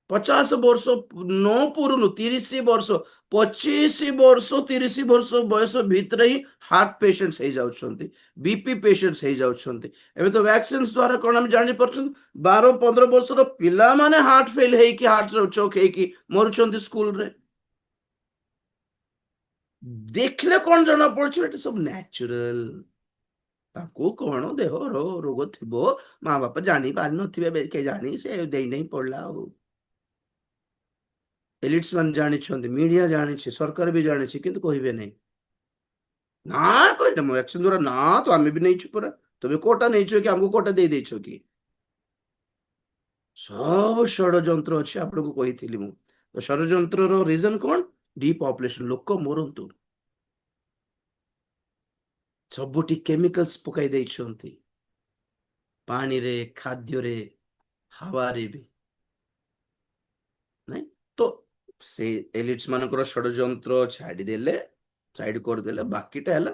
50 ବର୍ଷ ନ ପୁରୁଣୁ 30 ବର୍ଷ, 25 ବର୍ଷ, 30 ବର୍ଷ ବୟସ ଭିତରେ ହିଁ ହାର୍ଟ ପେସେଣ୍ଟ ହେଇଯାଉଛନ୍ତି, ବିପି ପେସେଣ୍ଟ ହେଇଯାଉଛନ୍ତି। ଏବେ ତ ଭ୍ୟାକ୍ସିନ ଦ୍ଵାରା କଣ ଆମେ ଜାଣିପାରୁଛନ୍ତି, 12-15 ବର୍ଷର ପିଲାମାନେ ହାର୍ଟ ଫେଲ ହେଇକି, ହାର୍ଟ ଚୋକ୍ ହେଇକି ମରୁଛନ୍ତି ସ୍କୁଲରେ। ଦେଖିଲେ କଣ ଜଣା ପଡୁଛି, ଏଟା ସବୁ ନ୍ୟାଚୁରାଲ। ତାକୁ କଣ ଦେହ ରୋଗ ଥିବ, ମା ବାପା ଜାଣି ପାରିନଥିବେ, କେ ଜାଣି ସେ ଦେଇ ନେଇ ପଡିଲା ଆଉ। ଏଲିଟ୍ସ ମାନେ ଜାଣିଛନ୍ତି, ମିଡିଆ ଜାଣିଛି, ସରକାର ବି ଜାଣିଛି, କିନ୍ତୁ କହିବେ ନାହିଁ। ନା କହିଲେ ଭ୍ୟାକ୍ସିନ ଦ୍ୱାରା, ନା ତ ଆମେ ବି ନେଇଛୁ ପରା। ତମେ କୋଟା ନେଇଛ କି ଆମକୁ କୋଟା ଦେଇ ଦେଇଛ କି? ସବୁ ଷଡ଼ଯନ୍ତ୍ର ଅଛି, ଆପଣଙ୍କୁ କହିଥିଲି ମୁଁ। ତ ଷଡ଼ଯନ୍ତ୍ରର ରିଜନ କଣ? ଡିପପୁଲେସନ, ଲୋକ ମରନ୍ତୁ। ସବୁଠି କେମିକାଲ୍ସ ପକାଇ ଦେଇଛନ୍ତି, ପାଣିରେ, ଖାଦ୍ୟରେ, ହାୱାରେ ବି ନାଇଁ। ତ ସେ ଏଲିଟ୍ସ ମାନଙ୍କର ଷଡ଼ଯନ୍ତ୍ର ଛାଡ଼ିଦେଲେ, ସାଇଡ୍ କରିଦେଲେ, ବାକିଟା ହେଲା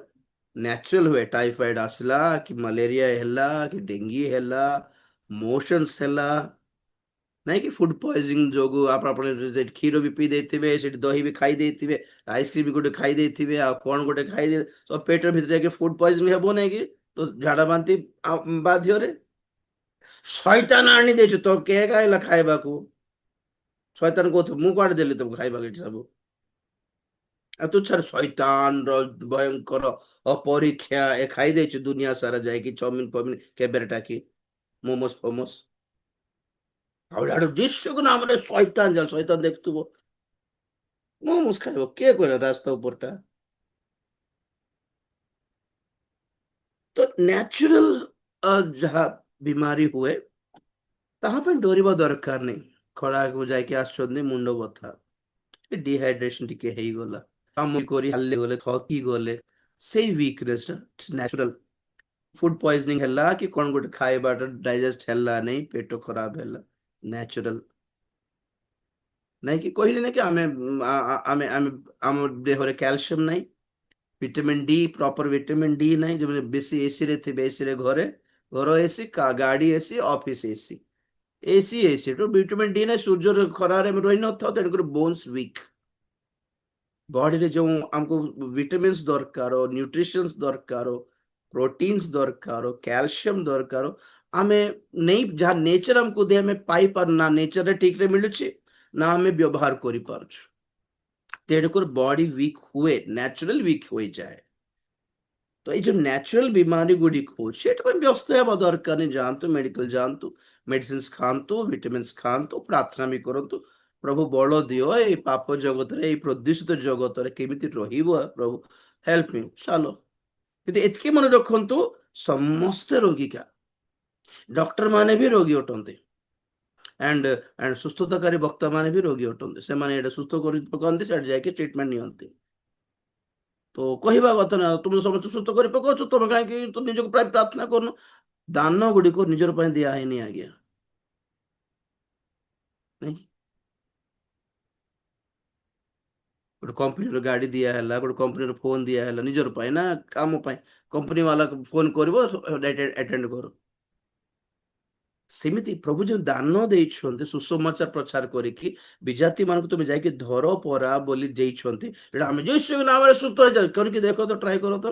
ନ୍ୟାଚୁରାଲ ହୁଏ। ଟାଇଫଏଡ ଆସିଲା କି ମ୍ୟାଲେରିଆ ହେଲା କି ଡେଙ୍ଗି ହେଲା, ମୋସନ୍ସ ହେଲା, ନାଇଁ କି ଫୁଡ ପଏଜନିଂ ଯୋଗୁ ଆପଣ ସେଠି କ୍ଷୀର ବି ପିଇ ଦେଇଥିବେ, ସେଠି ଦହି ବି ଖାଇ ଦେଇଥିବେ, ଆଇସ୍କ୍ରିମ ବି ଗୋଟେ ଖାଇ ଦେଇଥିବେ, ଆଉ କଣ ଗୋଟେ ଖାଇ ଦେଇ ତ ପେଟ ଭିତରେ ଯାଇକି ଫୁଡ ପଏଜନିଂ ହେବ ନାଇଁ କି? ତ ଝାଡା ବାନ୍ତି ବାଧ୍ୟରେ। ଶୈତାନ ଆଣି ଦେଇଛୁ ତ କେ ଖାଇଲା ଖାଇବାକୁ? ଶୈତାନ କହୁଥିବ ମୁଁ କୁଆଡେ ଦେଲି ତମକୁ ଖାଇବାକୁ ଏଠି ସବୁ? ଆଉ ତୁ ଛାଡ, ଶୈତାନ ର ଭୟଙ୍କର ଅପରୀକ୍ଷା ଏ ଖାଇ ଦେଇଛୁ ଦୁନିଆ ସାରା ଯାଇକି ଚାଉମିନ ଫମିନ କେବେରେ ଟାକି ମୋମୋସ୍ ଫୋମୋସ୍। ଆଉ ଇଆଡେ ଯୀଶୁଙ୍କ ନାମରେ ଶୈତାନ ଯା, ଶୈତାନ ଦେଖୁଥିବ ମୋମୋସ୍ ଖାଇବ। କିଏ କହିଲା ରାସ୍ତା ଉପରଟା? ତ ନ୍ୟାଚୁରାଲ ଯାହା ବିମାରୀ ହୁଏ ତାହା ପାଇଁ ଡରିବା ଦରକାର ନାହିଁ। ଖଳାକୁ ଯାଇକି ଆସୁଛନ୍ତି ମୁଣ୍ଡ ବଥା, ଡିହାଇଡ୍ରେସନ ଟିକେ ହେଇଗଲା, କାମ କରି ହାଲି ଗଲେ, ଥକି ଗଲେ, ସେଇ ୱିକନେସ ନ୍ୟାଚୁରାଲ। ଫୁଡ ପଏଜନିଂ ହେଲା କି କଣ ଗୋଟେ ଖାଇବାଟା ଡାଇଜେଷ୍ଟ ହେଲା ନାହିଁ, ପେଟ ଖରାପ ହେଲା, ନ୍ୟାଚୁରାଲ। ନାଇଁ କି କହିଲି ନା କି ଆମେ ଆମେ ଆମେ ଆମ ଦେହରେ କ୍ୟାଲସିୟମ ନାହିଁ, vitamin D, proper vitamin D ନାହିଁ। ଯେମିତି ବେଶୀ ଏସି ରେ ଥିବେ, ଏସି ରେ ଘରେ, ଘର ଏସି, ଗାଡି ଏସି, ଅଫିସ ଏସି, ଏସି ତ ଭିଟାମିନ ଡି ନାହିଁ, ସୂର୍ଯ୍ୟର ଖରାରେ ଆମେ ରହିନଥାଉ, ତେଣୁକରି ବୋନ୍ସ ୱିକ୍। ବଡିରେ ଯୋଉ ଆମକୁ ଭିଟାମିନ୍ସ ଦରକାର, ନ୍ୟୁଟ୍ରିସନ୍ସ ଦରକାର, ପ୍ରୋଟିନ୍ସ ଦରକାର, କ୍ୟାଲସିୟମ ଦରକାର, ଆମେ ନେଇ ଯାହା ନେଚର ଆମକୁ ଦିଏ ଆମେ ପାଇପାରୁ ନା, ନେଚରରେ ଠିକରେ ମିଳୁଛି ନା ଆମେ ବ୍ୟବହାର କରିପାରୁଛୁ। ତେଣୁକରି ବଡି ୱିକ୍ ହୁଏ, ନ୍ୟାଚୁରାଲ ୱିକ୍ ହୋଇଯାଏ। ତ ଏଇ ଯୋଉ ନ୍ୟାଚୁରାଲ ବିମାରୀ ଗୁଡ଼ିକ ହଉଛି, ଏଟା ପାଇଁ ବ୍ୟସ୍ତ ହେବା ଦରକାର ନାହିଁ। ଯାଆନ୍ତୁ ମେଡିକାଲ ଯାଆନ୍ତୁ, ମେଡିସିନ୍ସ ଖାଆନ୍ତୁ, ଭିଟାମିନ୍ସ ଖାଆନ୍ତୁ, ପ୍ରାର୍ଥନା ବି କରନ୍ତୁ, ପ୍ରଭୁ ବଳ ଦିଅ ଏଇ ପାପ ଜଗତରେ, ଏଇ ପ୍ରଦୂଷିତ ଜଗତରେ କେମିତି ରହିବ, ପ୍ରଭୁ ହେଲ୍ପ ମି, ଚାଲ। କିନ୍ତୁ ଏତିକି ମନେ ରଖନ୍ତୁ, ସମସ୍ତେ ରୋଗିକା, ଡକ୍ଟର ମାନେ ବି ରୋଗୀ ଅଟନ୍ତି, ଆଣ୍ଡ ସୁସ୍ଥତାକାରୀ ବକ୍ତା ମାନେ ବି ରୋଗୀ ଅଟନ୍ତି। ସେମାନେ ଏଇଟା ସୁସ୍ଥ କରି ପକାନ୍ତି, ସେଠି ଯାଇକି ଟ୍ରିଟମେଣ୍ଟ ନିଅନ୍ତି। ତ କହିବା କଥା ନା, ତୁମେ ସମସ୍ତେ ସୁସ୍ଥ କରି ପକାଉଛ, ତମେ କାହିଁକି ତ ନିଜକୁ ପ୍ରାୟ ପ୍ରାର୍ଥନା କରୁନ? ଦାନ ଗୁଡ଼ିକ ନିଜର ପାଇଁ ଦିଆ ହେଇନି ଆଜ୍ଞା, ନାଇଁ। ଗୋଟେ କମ୍ପାନୀର ଗାଡି ଦିଆ ହେଲା, ଗୋଟେ କମ୍ପାନୀର ଫୋନ ଦିଆ ହେଲା, ନିଜର ପାଇଁ ନା କାମ ପାଇଁ? କମ୍ପାନୀ ବାଲା ଫୋନ କରିବ, ଆଟେଣ୍ଡ କର। ସେମିତି ପ୍ରଭୁ ଯୋଉ ଦାନ ଦେଇଛନ୍ତି ସୁସମାଚାର ପ୍ରଚାର କରିକି, ବିଜାତି ମାନଙ୍କୁ ତୁମେ ଯାଇକି ଧର ପରା ବୋଲି ଦେଇଛନ୍ତି, ଏଟା ଆମେ ଯୀଶୁ ନାମରେ ସୁସ୍ଥ ହେଇଯାଉ କରିକି ଦେଖ ତ, ଟ୍ରାଏ କର ତ।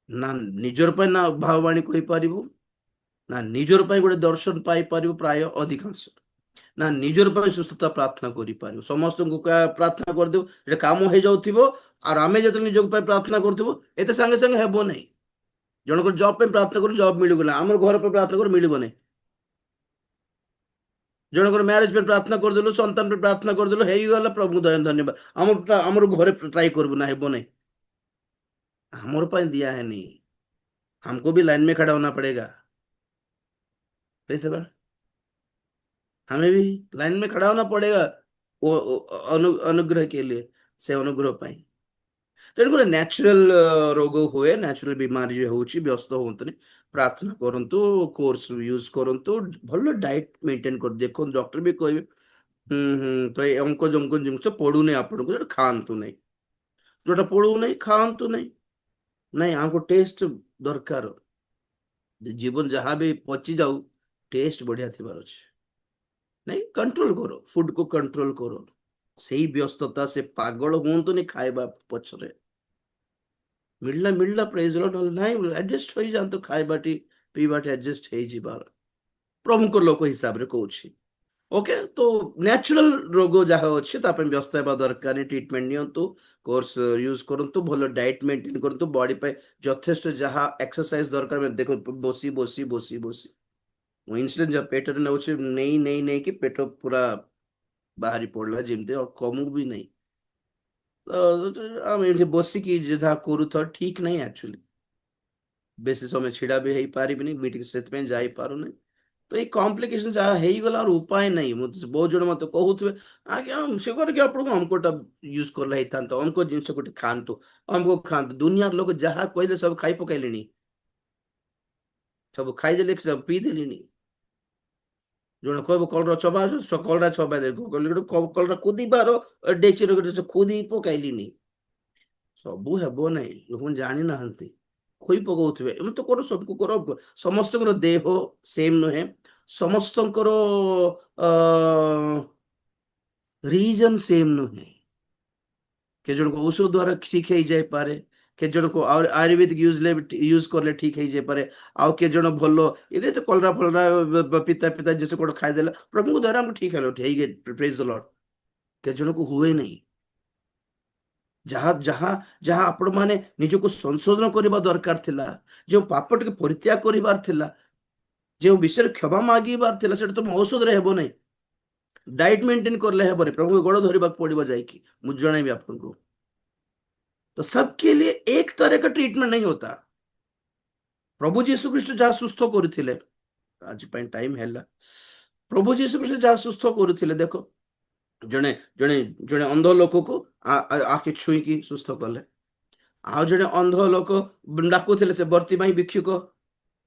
ନା ନିଜର ପାଇଁ ନା ଭାବବାଣୀ କହିପାରିବୁ, ନା ନିଜର ପାଇଁ ଗୋଟେ ଦର୍ଶନ ପାଇପାରିବୁ, ପ୍ରାୟ ଅଧିକାଂଶ ନା ନିଜର ପାଇଁ ସୁସ୍ଥତା ପ୍ରାର୍ଥନା କରିପାରିବୁ। ସମସ୍ତଙ୍କୁ ପ୍ରାର୍ଥନା କରିଦେବୁ, ଏଟା କାମ ହେଇଯାଉଥିବ, ଆଉ ଆମେ ଯେତେବେଳେ ନିଜ ପାଇଁ ପ୍ରାର୍ଥନା କରୁଥିବୁ, ଏତେ ସାଙ୍ଗେ ସାଙ୍ଗେ ହେବ ନାହିଁ। ଜଣଙ୍କର ଜବ୍ ପାଇଁ ପ୍ରାର୍ଥନା କରୁ, ଜବ୍ ମିଳିଗଲା, ଆମର ଘର ପାଇଁ ପ୍ରାର୍ଥନା କରୁ, ମିଳିବ ନାହିଁ। ଜଣଙ୍କର ମ୍ୟାରେଜ ପାଇଁ ପ୍ରାର୍ଥନା କରିଦେଲୁ, ସନ୍ତାନ ପାଇଁ ପ୍ରାର୍ଥନା କରିଦେଲୁ, ହେଇଗଲା, ପ୍ରଭୁ ଧନ୍ୟବାଦ, ଆମର ଘରେ ଟ୍ରାଏ କରିବୁ ନା, ହେବ ନାହିଁ। ଆମର ପାଇଁ ଦିया है नहीं, हमको भी लाइन में खड़ा होना पड़ेगा। प्लीज सर, हमें भी लाइन में खड़ा होना पड़ेगा अनुग्रह के लिए, से ଅନୁଗ୍ରହ ପାଇଁ। ତେଣୁକରି ନ୍ୟାଚୁରାଲ ରୋଗ ହୁଏ, ନ୍ୟାଚୁରାଲ ବିମାରୀ ଯୋଉ ହେଉଛି, ବ୍ୟସ୍ତ ହୁଅନ୍ତୁନି, ପ୍ରାର୍ଥନା କରନ୍ତୁ, କୋର୍ସ ୟୁଜ କରନ୍ତୁ, ଭଲ ଡାଏଟ ମେଣ୍ଟେନ କରି ଦେଖନ୍ତୁ। ଡକ୍ଟର ବି କହିବେ ତ ଏ ଅଙ୍କ ଜଙ୍କ ଜିନିଷ ପଡୁନି ଆପଣଙ୍କୁ, ସେଟା ଖାଆନ୍ତୁ ନାହିଁ। ଯୋଉଟା ପଡୁନାହିଁ ଖାଆନ୍ତୁ ନାହିଁ। ନାଇଁ ଆମକୁ ଟେଷ୍ଟ ଦରକାର, ଜୀବନ ଯାହା ବି ପଚି ଯାଉ, ଟେଷ୍ଟ ବଢିଆ ଥିବାର ଅଛି। ନାଇଁ କଣ୍ଟ୍ରୋଲ କର, ଫୁଡ କୁ କଣ୍ଟ୍ରୋଲ କର। ସେଇ ବ୍ୟସ୍ତତା, ସେ ପାଗଳ ହୁଅନ୍ତୁନି ଖାଇବା ପଛରେ। ମିଳିଲା ମିଳିଲା ପ୍ରେଜ ନହେଲେ ନାହିଁ, ଆଡଜଷ୍ଟ ହେଇଯାଆନ୍ତୁ, ଖାଇବାଟି ପିଇବାଟି ଆଡଜଷ୍ଟ ହେଇଯିବାର, ପ୍ରଭୁଙ୍କ ଲୋକ ହିସାବରେ କହୁଛି। ଓକେ, ତ ନ୍ୟାଚୁରାଲ ରୋଗ ଯାହା ଅଛି ତା ପାଇଁ ବ୍ୟସ୍ତ ହେବା ଦରକାର, ଟ୍ରିଟମେଣ୍ଟ ନିଅନ୍ତୁ, କୋର୍ସ ୟୁଜ କରନ୍ତୁ, ଭଲ ଡାଏଟ ମେଣ୍ଟେନ କରନ୍ତୁ, ବଡି ପାଇଁ ଯଥେଷ୍ଟ ଯାହା ଏକ୍ସରସାଇଜ ଦରକାର। ଦେଖ, ବସି ବସି ବସି ବସି ମୁଁ ଇନ୍ସୁଲିନ ଯାହା ପେଟରେ ନେଉଛି, ନେଇକି ପେଟ ପୁରା ବାହାରି ପଡିଲା, ଯେମିତି ଆଉ କମୁ ବି ନାହିଁ। ତ ଆମେ ଏମିତି ବସିକି ଯାହା କରୁଥାଉ ଠିକ ନାହିଁ ଆକ୍ଚୁଆଲି। ବେଶୀ ସମୟ ଛିଡା ବି ହେଇପାରିବିନି, ମିଟିଂ ସେଥିପାଇଁ ଯାଇପାରୁନି। ତ ଏଇ କମ୍ପ୍ଲିକେସନ ଯାହା ହେଇଗଲା, ଆଉ ଉପାୟ ନାହିଁ। ବହୁତ ଜଣ ମତେ କହୁଥିବେ, ଆଜ୍ଞା ସେ କରିକି ଆପଣଙ୍କୁ ଅମକଟା ୟୁଜ କଲେ ହେଇଥାନ୍ତା, ଅମକ ଜିନିଷ ଗୋଟେ ଖାଆନ୍ତୁ, ଅମକ ଖାଆନ୍ତୁ। ଦୁନିଆର ଲୋକ ଯାହା କହିଲେ ସବୁ ଖାଇ ପକାଇଲେଣି। ସବୁ ଖାଇଦେଲେ ସବୁ ପିଇଦେଲିଣି। ଜଣେ କହିବ କଲରା ଚୋବା କଲରା ଚୋବା ଦେ କଲରା କୁଦିବାର ଡେଚିରେ ଗୋଟେ କୁଦି ପକାଇଲିନି। ସବୁ ହେବ ନାହିଁ, ଲୋକମାନେ ଜାଣିନାହାନ୍ତି, ଖୋଇ ପକଉଥିବେ। ଏମିତି କର ସବୁକୁ କର। ସମସ୍ତଙ୍କର ଦେହ ସେମ୍ ନୁହେଁ, ସମସ୍ତଙ୍କର ରିଜନ ସେମ୍ ନୁହେଁ। କେ ଜଣକୁ ଔଷଧ ଦ୍ୱାରା ଠିକ୍ ହେଇଯାଇପାରେ, କେ ଜଣକୁ ଆୟୁର୍ବେଦିକ ୟୁଜ୍ କଲେ ଠିକ୍ ହେଇଯାଇପାରେ, ଆଉ କେ ଜଣ ଭଲ ଏତେ କଲରା ଫଲରା ପିତା ପିତା ଜିନିଷ କ'ଣ ଖାଇଦେଲା ପ୍ରଭୁଙ୍କ ଦ୍ୱାରା ଆମକୁ ଠିକ୍ ହେଲା, ପ୍ରେଜ୍ ଦ ଲର୍ଡ। କେ ଜଣକୁ ହୁଏ ନାହିଁ। ଯାହା ଯାହା ଯାହା ଆପଣମାନେ ନିଜକୁ ସଂଶୋଧନ କରିବା ଦରକାର ଥିଲା, ଯେଉଁ ପାପ ଟିକେ ପରିତ୍ୟାଗ କରିବାର ଥିଲା, ଯେଉଁ ବିଷୟରେ କ୍ଷମା ମାଗିବାର ଥିଲା, ସେଟା ତୁମ ଔଷଧରେ ହେବ ନାହିଁ, ଡାଏଟ୍ ମେଣ୍ଟେନ୍ करले हेबनी। प्रभु गोड़ धरवाक पड़ो जाकि मुझे जनइबी आपको। तो सबके लिए एक तरह का ट्रीटमेंट नहीं होता। प्रभु जीशु ख्रीष्ट जहाँ सुस्थ करथिले, आज टाइम है, प्रभु जीशु ख्रीष्ट जहाँ सुस्थ करथिले, देखो जने जने जने अंध लोक को आखि छुईकी सुस्थ कले, आ जने अंध लोक डाकुथिले से बर्तिमाई भिक्षुक,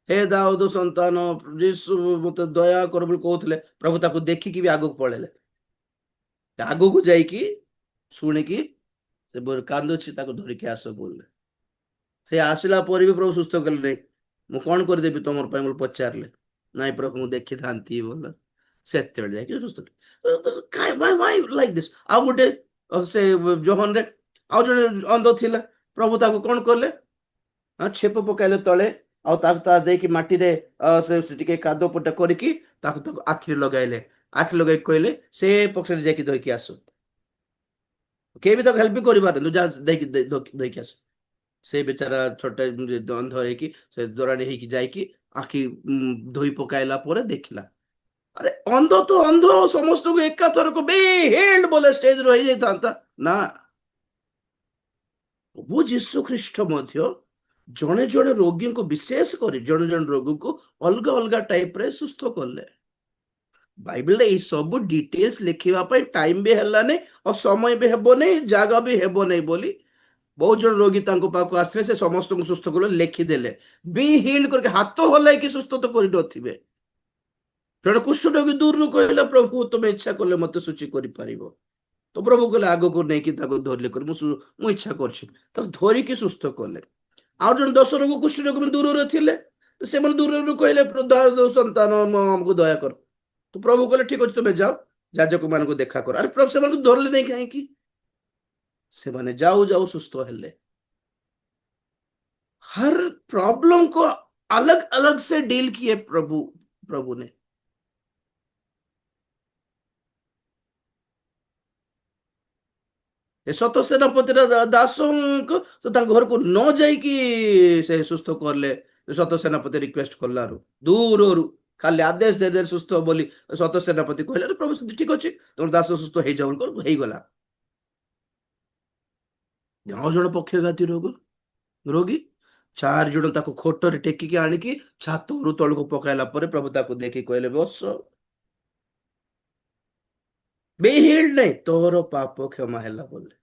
हे दाऊद संतान जीशु मत दया कर बोली कहउथिले, प्रभु ताको देखिकी भी आगु पळेले, आगु को जाइकी शुणिकी से कांदुछि, ताको धरिकी आस बोलले। से आसला पर भी प्रभु सुस्थ कले नहीं। मु कौन कर देबी तुम पचारे, नाई प्रभु मुझे देखी था बोला से सुस्थ लाइक दिस। आ गोटे से जोहन रे आउ जने अंध थिला, प्रभु ताको कौन कले, छेप पकाइले तले, आखि माटी रे से टिके कादो पटा करिकी ताको ताको आखि लगाइले, आखि लगाई कहले से पक्षे जाकि धोइकी आस। के भी तो हेल्प भी करि पारे जा धोइकी आस। से बेचारा छोटा अंध है से दौरानी है जाकि आखि धोई पकाइला पर देखला। अरे अंध तो अंध समस्त को एका थर को बेहेल्ड बोले स्टेज रही जाता ना। प्रभु जीशु ख्रीष्ट मध्य जड़े जड़े रोगी को विशेष कर जड़े जड़े रोगी को अलग अलग टाइप रे सुस्थ कले। बाइबल ये सब डिटेल्स लिखा टाइम भी है और समय भी हेबो नहीं, जगह भी हेबो नहीं बोली बहुत जन रोगी पाक आसते से समस्त को सुस्थ कर लिखिदेले। बी हिल्ड करके हाथ हल्ला कि सुस्थ तो कर जड़े कुष्ठ रोगी दूर कहला, प्रभु तुम इच्छा कले मत सूची कर। तो प्रभु कहले आग को लेकिन धरले कर मु इच्छा कर धरिकी सुस्थ कले। आउ जन 10 रोग कुष्ठ रोग में दूर थे, तो से दूर कहले संतान हमको दया कर। तो प्रभु कहले ठीक अच्छे तुम्हें जाओ जाजक मान को देखा कर। अरे प्रभु से धरले नहीं कहीं से माने जाऊ जाऊ सुस्थ हेले। हर प्रॉब्लम को अलग अलग से डील किए प्रभु ने। सत सेनापति दास को घर को न जाइकी से सुस्थ करले। सत सेनापति रिक्वेस्ट कला दूर खाली आदेश दे दे सुस्थ बोली सत सेनापति कहले प्रभु ठीक अच्छे तुम दास सुस्थ हो जाऊ हो गला। जन पक्षघाती रोगी 4 जन खोटर टेकिकी आनिकी छात तल को पकाइला प्रभु ताको देखी कहले बस बेहिल्ड नहीं, तोर पाप क्षमा है बोले।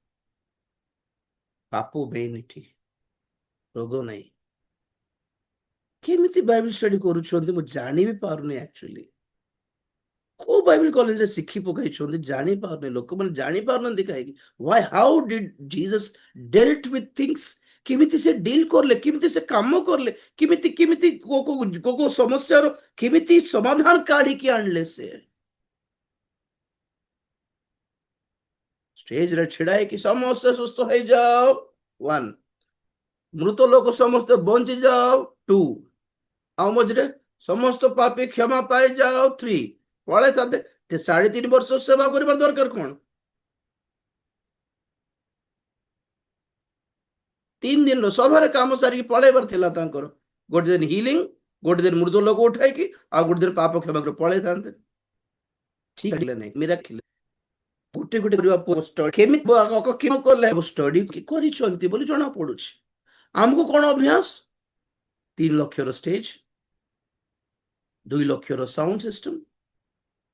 पाप बेनिठी रोग नहीं। केमिति बाइबल स्टडी करूछंती मु जानि भी पारुनी। एक्चुअली को बाइबल कॉलेज रे सिखी पकाई छंती जानि पारुनी। लोक मन जानि पारुनंती काहेकि why how did Jesus dealt with things, किमिति से डील करले, किमिति से काम करले, किमिति किमिति को समस्या रो किमिति समाधान काढी के आणले। से स्टेज रे छिड़ाए कि समस्त सुस्थ हो जाओ 1, मृत लोक समस्त बंची जाओ 2, आ मझे समस्त पापी क्षमा पाई जाओ 3 पड़े था 3.5 वर्ष सेवा कर दरकार कौन 3 दिन सभार काम सारिकी पलैबार थिला तांकर। गोटे दिन हिलिंग, गोटे दिन मृत लोक उठाई कि आ गोटे दिन पाप क्षमा कर पलै था। ठीक नहीं मिराकिल गोटे गोटे स्टडी करी बोली जना पड़ुछि। आमको कौन अभ्यास 3 lakh stage, 2 lakh sound system,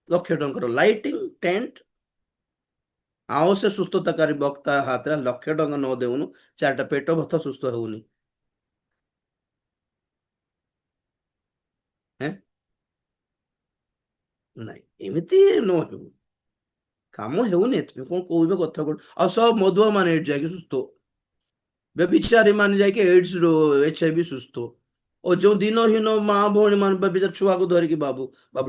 ₹1,00,000 lighting tent, आओ से सुस्थताकारी बक्ता हाथ ₹1,00,000 न देउनु 4टा पेट भथ सुस्थ होउनी। ହେଁ ନାଇଁ ଏମିତି ନ ହେଉ, କାମ ହେଉନି ଏଥିପାଇଁ କଣ କହିବେ କଥା କଣ, ଆଉ ସବୁ ମଦୁଆ ମାନେ ଏଠି ଯାଇକି ସୁସ୍ଥ, ବ୍ୟଭିଚାରୀ ମାନେ ଯାଇକି ଏଡ୍ସ HIV ସୁସ୍ଥ, ଓ ଯୋଉ ଦିନହୀନ ମା ଭଉଣୀ ମାନେ ବେଚାର ଛୁଆକୁ ଧରିକି ବାବୁ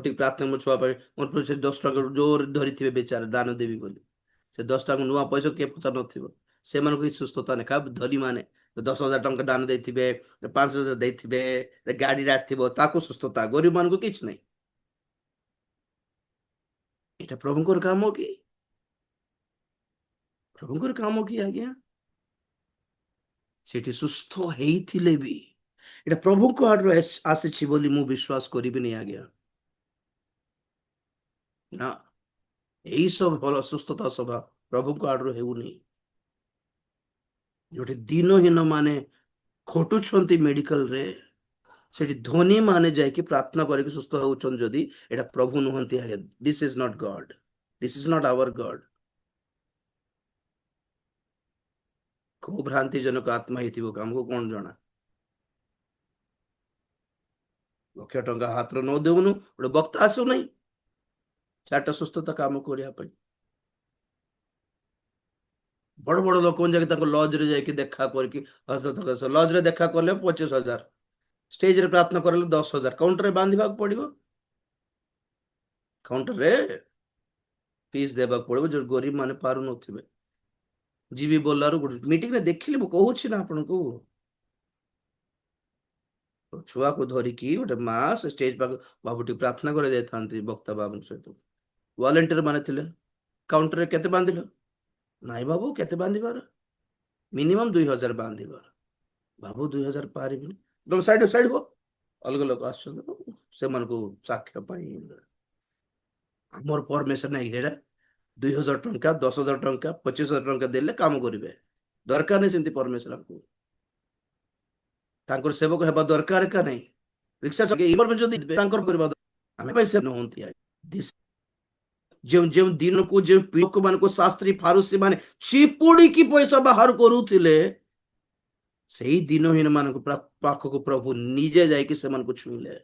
ଟିକେ ପ୍ରାର୍ଥନା ମୋ ଛୁଆ ପାଇଁ, ମୋର ସେ 10 ଟଙ୍କା ଜୋର ଧରିଥିବେ ବେଚାର ଦାନ ଦେବି ବୋଲି, ସେ 10 ଟଙ୍କା ନୂଆ ପଇସା କିଏ ପଚାର ନଥିବ, ସେମାନଙ୍କୁ କିଛି ସୁସ୍ଥତା ନାହିଁ, କାହା ଧନୀ ମାନେ 10,000 ଟଙ୍କା ଦାନ ଦେଇଥିବେ, 5,000 ଦେଇଥିବେ, ଗାଡିରେ ଆସିଥିବ ତାକୁ ସୁସ୍ଥତା, ଗରିବ ମାନଙ୍କୁ କିଛି ନାହିଁ। ଏଇଟା ପ୍ରଭୁଙ୍କର କାମ କି? ପ୍ରଭୁଙ୍କର କାମ କି ଆଜ୍ଞା? ସେଠି ସୁସ୍ଥ ହେଇଥିଲେ ବି ଏଇଟା ପ୍ରଭୁଙ୍କ ଆଡରୁ ଆସିଛି ବୋଲି ମୁଁ ବିଶ୍ୱାସ କରିବିନି ଆଜ୍ଞା। ନା, ଏଇ ସବୁ ଭଲ ସୁସ୍ଥତା ସଭା ପ୍ରଭୁଙ୍କ ଆଡରୁ ହେଉନି, ଯୋଉଠି ଦିନହୀନ ମାନେ ଖଟୁଛନ୍ତି ମେଡିକାଲରେ, ସେଠି ଧନୀ ମାନେ ଯାଇକି ପ୍ରାର୍ଥନା କରିକି ସୁସ୍ଥ ହଉଛନ୍ତି, ଯଦି ଏଇଟା ପ୍ରଭୁ ନୁହନ୍ତି ଆଜ୍ଞା, this is not God, this is not our God. କୋଉ ଭ୍ରାନ୍ତିଜନକ ଆତ୍ମା ହେଇଥିବ ଆମକୁ କଣ ଜଣା। 1,00,000 ହାତରେ ନ ଦେଉନୁ ଗୋଟେ ବକ୍ତା ଆସୁନାହିଁ ଚାରିଟା ସୁସ୍ଥତା କାମ କରିବା ପାଇଁ, ବଡ ବଡ ଲୋକମାନେ ଯାଇକି ତାଙ୍କ ଲଜରେ ଯାଇକି ଦେଖା କରିକି, ଲଜରେ ଦେଖା କଲେ 25,000, ଷ୍ଟେଜରେ ପ୍ରାର୍ଥନା କରିଲେ 10,000, କାଉଣ୍ଟରରେ ବାନ୍ଧିବାକୁ ପଡିବ, କାଉଣ୍ଟରରେ ଫିସ୍ ଦେବାକୁ ପଡିବ, ଯୋଉ ଗରିବ ମାନେ ପାରୁନଥିବେ। ଯିବି ବୋଲାରୁ ଗୋଟେ ମିଟିଂରେ ଦେଖିଲି, ମୁଁ କହୁଛି ନା ଆପଣଙ୍କୁ, ଛୁଆକୁ ଧରିକି ଗୋଟେ ମା ସେ ଷ୍ଟେଜ ପାଖ ବାବୁ ଟିକେ ପ୍ରାର୍ଥନା କରି ଯାଇଥାନ୍ତି ବକ୍ତା ବାବୁଙ୍କ ସହିତ, ଭଲେଣ୍ଟିୟର ମାନେ ଥିଲେ, କାଉଣ୍ଟରରେ କେତେ ବାନ୍ଧିଲ, ନାଇଁ ବାବୁ କେତେ ବାନ୍ଧିବାର, ମିନିମମ୍ 2,000 ବାନ୍ଧିବାର, ବାବୁ 2,000 ପାରିବିନି, ତମେ ସାଇଡ ହୁଅ, ଅଲଗା ଲୋକ ଆସୁଛନ୍ତି ସେମାନଙ୍କୁ ସାକ୍ଷ୍ୟ ପାଇଁ, ଆମର ପରମିଶନ ନାହିଁ ସେଇଟା, 2,000 ଟଙ୍କା, 10,000 ଟଙ୍କା, 25,000 ଟଙ୍କା ଦେଲେ କାମ କରିବେ, ଦରକାର ନାହିଁ ସେମିତି ପରମେଶ୍ୱର ଆମକୁ, ତାଙ୍କର ସେବକ ହେବା ଦରକାର କା ନାହିଁ, ରିକ୍ସା ଯଦି ତାଙ୍କର କରିବା ଆମେ ପାଇଁ ସେ ନୁହନ୍ତି ଯେଉଁ ଯେଉଁ ଦିନକୁ ଯେଉଁ ଲୋକମାନଙ୍କୁ ଶାସ୍ତ୍ରୀ ଫାରୁସୀ ମାନେ ଚିପୁଡିକି ପଇସା ବାହାର କରୁଥିଲେ, ସେଇ ଦିନହୀନ ମାନଙ୍କ ପାଖକୁ ପ୍ରଭୁ ନିଜେ ଯାଇକି ସେମାନଙ୍କୁ ଛୁଇଁଲେ,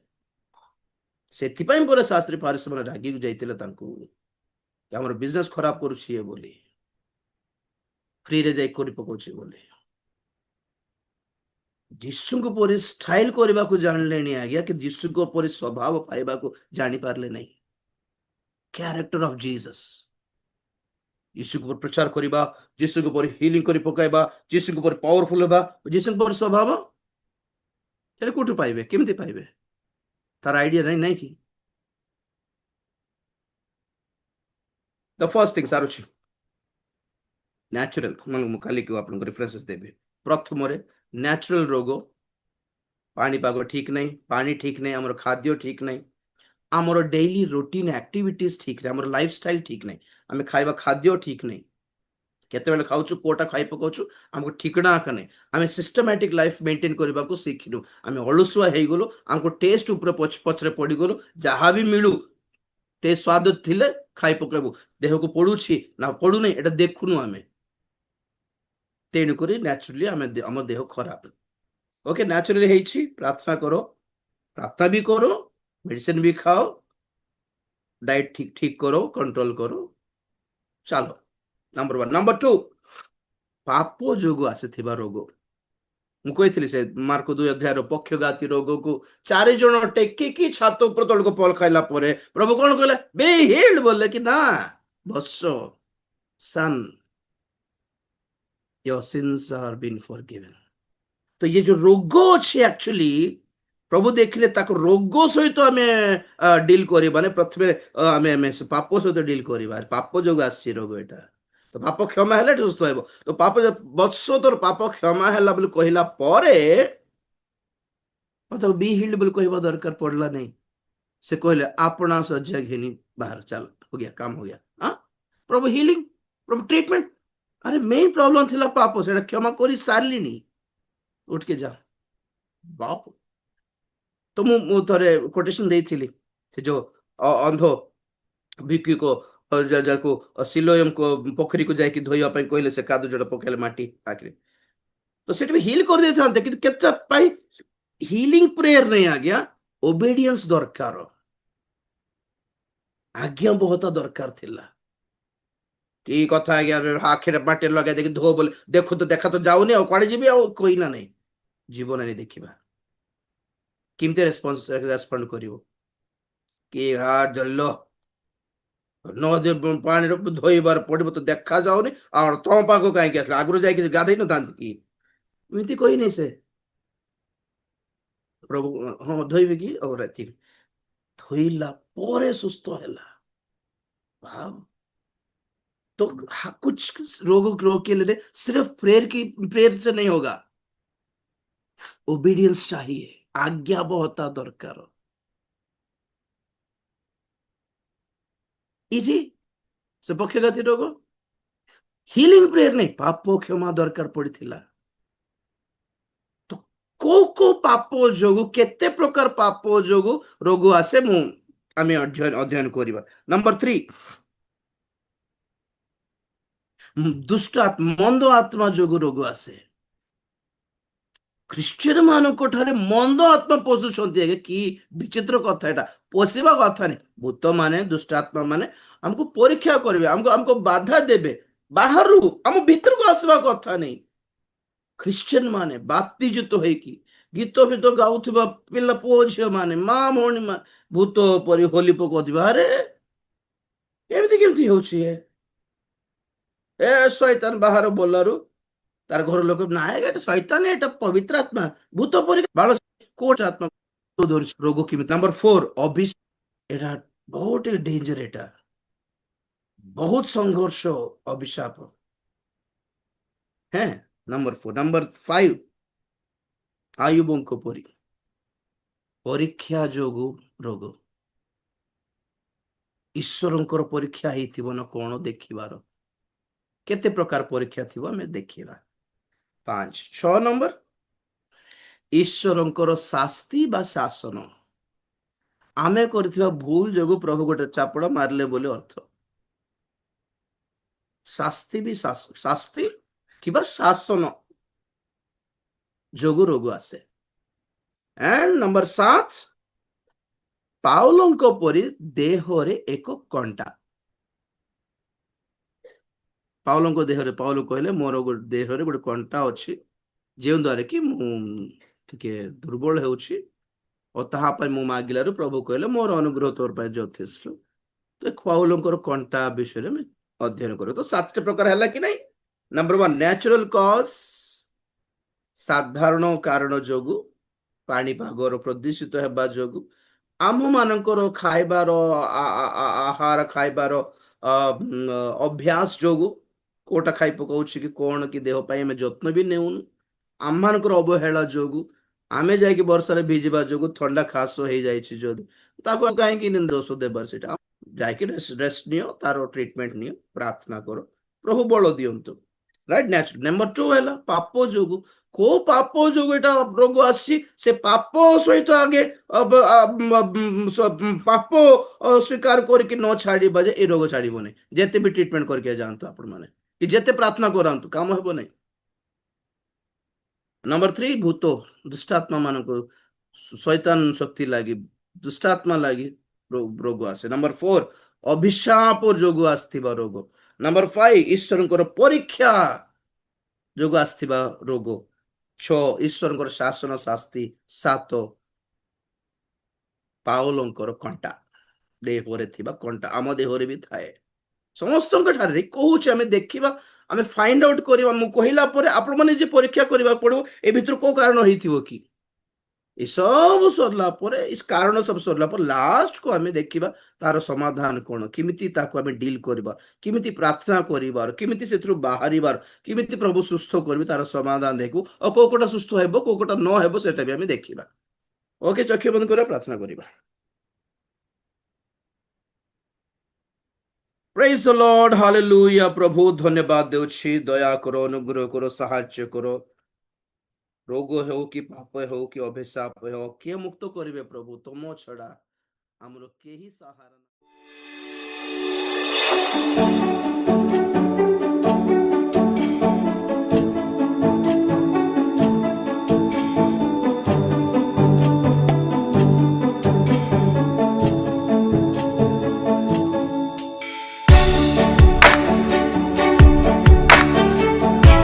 ସେଥିପାଇଁ ପରେ ଶାସ୍ତ୍ରୀ ଫାରୁସୀ ମାନେ ରାଗିକି ଯାଇଥିଲେ ତାଙ୍କୁ, ଆମର ବିଜନେସ ଖରାପ କରୁଛି ବୋଲି, ଫ୍ରିରେ ଯାଇ କରି ପକଉଛି ବୋଲି, ଯୀଶୁଙ୍କ ପରି ଷ୍ଟାଇଲ କରିବାକୁ ଜାଣିଲେଣି ଆଜ୍ଞା, କି ଯୀଶୁଙ୍କ ପରି ସ୍ୱଭାବ ପାଇବାକୁ ଜାଣିପାରିଲେ ନାହିଁ, କ୍ୟାରେକ୍ଟର ଅଫ ଜିସସ୍, ଯୀଶୁଙ୍କ ଉପରେ ପ୍ରଚାର କରିବା, ଯୀଶୁଙ୍କ ଉପରେ ହିଲିଂ କରି ପକାଇବା, ଯୀଶୁଙ୍କ ଉପରେ ପାୱାରଫୁଲ ହେବା, ଯୀଶୁଙ୍କ ଉପରେ ସ୍ୱଭାବ ସେଟା କୋଉଠୁ ପାଇବେ, କେମିତି ପାଇବେ, ତାର ଆଇଡିଆ ନାହିଁ, ନାଇଁ କି? ଦ ଫର୍ଷ୍ଟ ଥିଙ୍ଗ ସାରୁଛି ନ୍ୟାଚୁରାଲ, ମୁଁ କାଲିକୁ ଆପଣଙ୍କୁ ରେଫରେନ୍ସେସ୍ ଦେବି, ପ୍ରଥମରେ ନ୍ୟାଚୁରାଲ ରୋଗ, ପାଣିପାଗ ଠିକ ନାହିଁ, ପାଣି ଠିକ ନାହିଁ, ଆମର ଖାଦ୍ୟ ଠିକ ନାହିଁ, ଆମର ଡେଇଲି ରୁଟିନ ଆକ୍ଟିଭିଟିଜ ଠିକ ନାହିଁ, ଆମର ଲାଇଫଷ୍ଟାଇଲ ଠିକ ନାହିଁ, ଆମେ ଖାଇବା ଖାଦ୍ୟ ଠିକ ନାହିଁ, କେତେବେଳେ ଖାଉଛୁ କୋଉଟା ଖାଇ ପକାଉଛୁ ଆମକୁ ଠିକଣା ଆକା ନାହିଁ, ଆମେ ସିଷ୍ଟମାଟିକ ଲାଇଫ ମେଣ୍ଟେନ କରିବାକୁ ଶିଖିଲୁ, ଆମେ ଅଳସୁଆ ହେଇଗଲୁ, ଆମକୁ ଟେଷ୍ଟ ଉପରେ ପଛରେ ପଡିଗଲୁ, ଯାହା ବି ମିଳୁ ଟେଷ୍ଟ ସ୍ୱାଦ ଥିଲେ ଖାଇ ପକେଇବୁ, ଦେହକୁ ପଡୁଛି ନା ପଡୁନାହିଁ ଏଟା ଦେଖୁନୁ ଆମେ, ତେଣୁକରି ନ୍ୟାଚୁରାଲି ଆମ ଦେହ ଖରାପ, ଓକେ ନ୍ୟାଚୁରାଲି ହେଇଛି, ପ୍ରାର୍ଥନା କର, ପ୍ରାର୍ଥନା ବି କरो, ମେଡିସିନ ବି ଖାଅ, ଡାଏଟ ଠିକ ଠିକ କरो, କଣ୍ଟ୍ରୋଲ କरो, ଚାଲ, ନମ୍ବର 1, ନମ୍ବର 2, ପାପ ଯୋଗୁଁ ଆସିଥିବା ରୋଗ, ମୁଁ କହିଥିଲି ସେ ମାର୍କ 2 ଅଧ୍ୟାୟର ପକ୍ଷଘାତୀ ରୋଗକୁ 4 ଜଣ ଟେକିକି ଛାତ ଉପର ତଳକୁ ପଲ ଖାଇଲା ପରେ ପ୍ରଭୁ କଣ କହିଲେ, be healed ବୋଲେ କି ନା, ବତ୍ସ son your sins are been forgiven, ତ ଇଏ ଯୋଉ ରୋଗ ଅଛି ଆକ୍ଚୁଆଲି ପ୍ରଭୁ ଦେଖିଲେ ତାକୁ ରୋଗ ସହିତ ଆମେ ଡିଲ୍ କରିବା, ମାନେ ପ୍ରଥମେ ଆମେ ପାପ ସହିତ ଡିଲ୍ କରିବା, ପାପ ଯୋଗୁଁ ଆସିଛି ରୋଗ ଏଇଟା, ତ ପାପ କ୍ଷମା ହେଲେ ସୁସ୍ଥ ହେବ, ତ ପାପ ବତ୍ସ ତୋର ପାପ କ୍ଷମା ହେଲା ବୋଲି କହିଲା ପରେ ତାକୁ ବି ହିଲ୍ଡ ବୋଲି କହିବା ଦରକାର ପଡିଲା नहीं, से कहले अपना शଯ୍ୟା घिनी बाहर चल, हो गया काम हो गया, हाँ प्रभु हिलिंग, प्रभु ट्रीटमेंट, अरे मेन प्रॉब्लम थिला पाप से क्षमा करी सारलिनी, उठ के जा बाप, तो मु थरे कोटेशन देइथिली, से जो अंध भिक्की को जाको सिलोयम को पोखरी को जाके धोइबा पई कहले, से कादू जड़ पकेले माटी आखिर, तो सेट भी हिल कर देथांते, कि केता पाई हिलिंग प्रेयर नहीं आ गया, ओबेडियंस दरकार, आज्ञा बहुत दरकार थिला। की कथा आज्ञा आखिरे बाटे लगे देखि धो बोले देखो तो देखा तो जाऊनी आ कुआडे जीवी आ कोई ना नहीं जीवन रे देखिबा किमते रेस्पोंड करिवो कि हा जल्लो नदी पानी धोइबार पड़ो तो देखा जाऊनी और तुम पाक कहीं आगु जाकि गाधई न था कि एमती कही नहीं से प्रभु हाँ धोइबे कि और धोइला पोरे सुस्थ हैला भाव तो कुछ रोग के लिए सिर्फ प्रेयर से नहीं होगा, ओबीडियंस चाहिए, आज्ञा बहुत दरकार। इजी से पक्षघाती रोग हिलिंग प्रेयर नहीं पाप क्षमा दरकार पड़ता। तो को पाप जोगु केते प्रकार पाप जोगु रोग आसे मु आमे अध्ययन करिबा। नंबर 3 दुष्ट आत्मा मंद आत्मा जोगु रोग आसे। ख्रीस्टियन मानक ठारे मंद आत्मा पशुंट कि विचित्र कथा एटा पोषिबा कथा नहीं। भूत माने दुष्ट आत्मा माने हमको परीक्षा करेंगे, हमको बाधा देबे, बाहर आम भीतर को आसवा कथा नहीं। ख्रीस्टियन माने बाप्तिजित होइकी गीत फीत गाउथबा पिला पुओ झियो माने मां भौणी मा भूत परि होली पकोथिबा अरे एमती केमती होछि ए शैतान बाहर बोलरु तार घर लोक ना एटा शैतान एटा पवित्र आत्मा भूत परि बाल कोट आत्मा रोग की। नंबर 4 अभिष एटा बहुत डेंजर, एटा बहुत संघर्ष अभिशाप है। नंबर 4 नंबर 5 आयुबंको परी परीक्षा जोगु रोग ईश्वरंकर परीक्षा हेतिबो न कोन देखिबार केते प्रकार परीक्षा थिबो हमें देखिबा। 5 6 नंबर ईश्वरंकर शास्ति बा शासन आमे करथिबा भूल जोगु प्रभु गोटे चापड़ मारले बोले अर्थ। शास्ति भी शास्ति किबा शासन जोगु रोग आसे। एंड नंबर 7 पाउलंको परी देहरे एक कंटा। पाउलंको देहरे पाउल कहले मोर देहरे गोटे कंटा अच्छी जो द्वारा कि मुझे दुर्बल होउछि और ताहा मु मागिलारू प्रभु कहले मोर अनुग्रह तोर पाए यथेष्ट। तो पाउलंकर कंटा विषय में अध्ययन करो। तो 7 प्रकार है कि नहीं। नंबर 1 नेचुरल कॉज साधारण कारण जोगु पाणीपागर प्रदूषित हेबा जोगु आम मानकर खाइबार आहार खाइबार अभ्यास जोगु कोटा खाई पकाउछि कि कोन कि देह पाई हमें जत्न भी नेउनु आम मानकर अवहेला जोगु आमे जाइके वर्षा भिजिबा जोगु ठंडा खास हो जाइछि जोदि ताको काहेकि दोष देबार सेटा जाइके रेस्ट नियो तारो ट्रीटमेंट नियो प्रार्थना करो प्रभु बल दियंतु राइट। नेचुरल नंबर 2 है पाप जोगु को पाप जोगु एटा रोग आसी से पाप सहित आगे पाप स्वीकार करके न छाड़ी बजे ए रोग छाड़िबो नै जेते भी ट्रीटमेंट करके जानतो आपण माने कि जेते प्रार्थना करांतु काम हेबो नै। नंबर 3 भूत दुष्टात्मा मानको शैतान शक्ति लागी दुष्टात्मा लागी रोग आसे। नंबर 4 अभिशाप जोगु आस्थिबा रोग। नंबर 5 ईश्वरंकर परीक्षा जोगु आस्थिबा रोग। 6 ईश्वरंकर शासन शास्ति। 7 पाउलंकर कंटा देहरे थिबा कंटा आम देहरे भी थाए समस्त ठारे कहूँ आम देखा आम फाइंड आउट करवा मु कहला परे आपण माने जे परीक्षा करबा पड़ो ए भितर को कारण होइथिबो कि ये सब सरला परे इस कारण सब सरला पर लास्ट को आम देखा तार समाधान कौन किमिति ताको आम डील करबा किमिति प्रार्थना करिबार किमिति सेथरु बाहरिबार किमिति प्रभु सुस्थ करबे तार समाधान देखू और को कोटा सुस्थ हेबो को कोटा न हेबो सेटा भी आम देखिबा। ओके चक्षु बंद करा प्रार्थना करिबा। Praise the Lord hallelujah. प्रभु धन्यवाद देउछि दया करो अनुग्रह करो साहाय्य करो रोग हो कि पाप हो कि अभिशाप हो किए मुक्त करिवे प्रभु तुम छड़ा हमरो केही सहारा।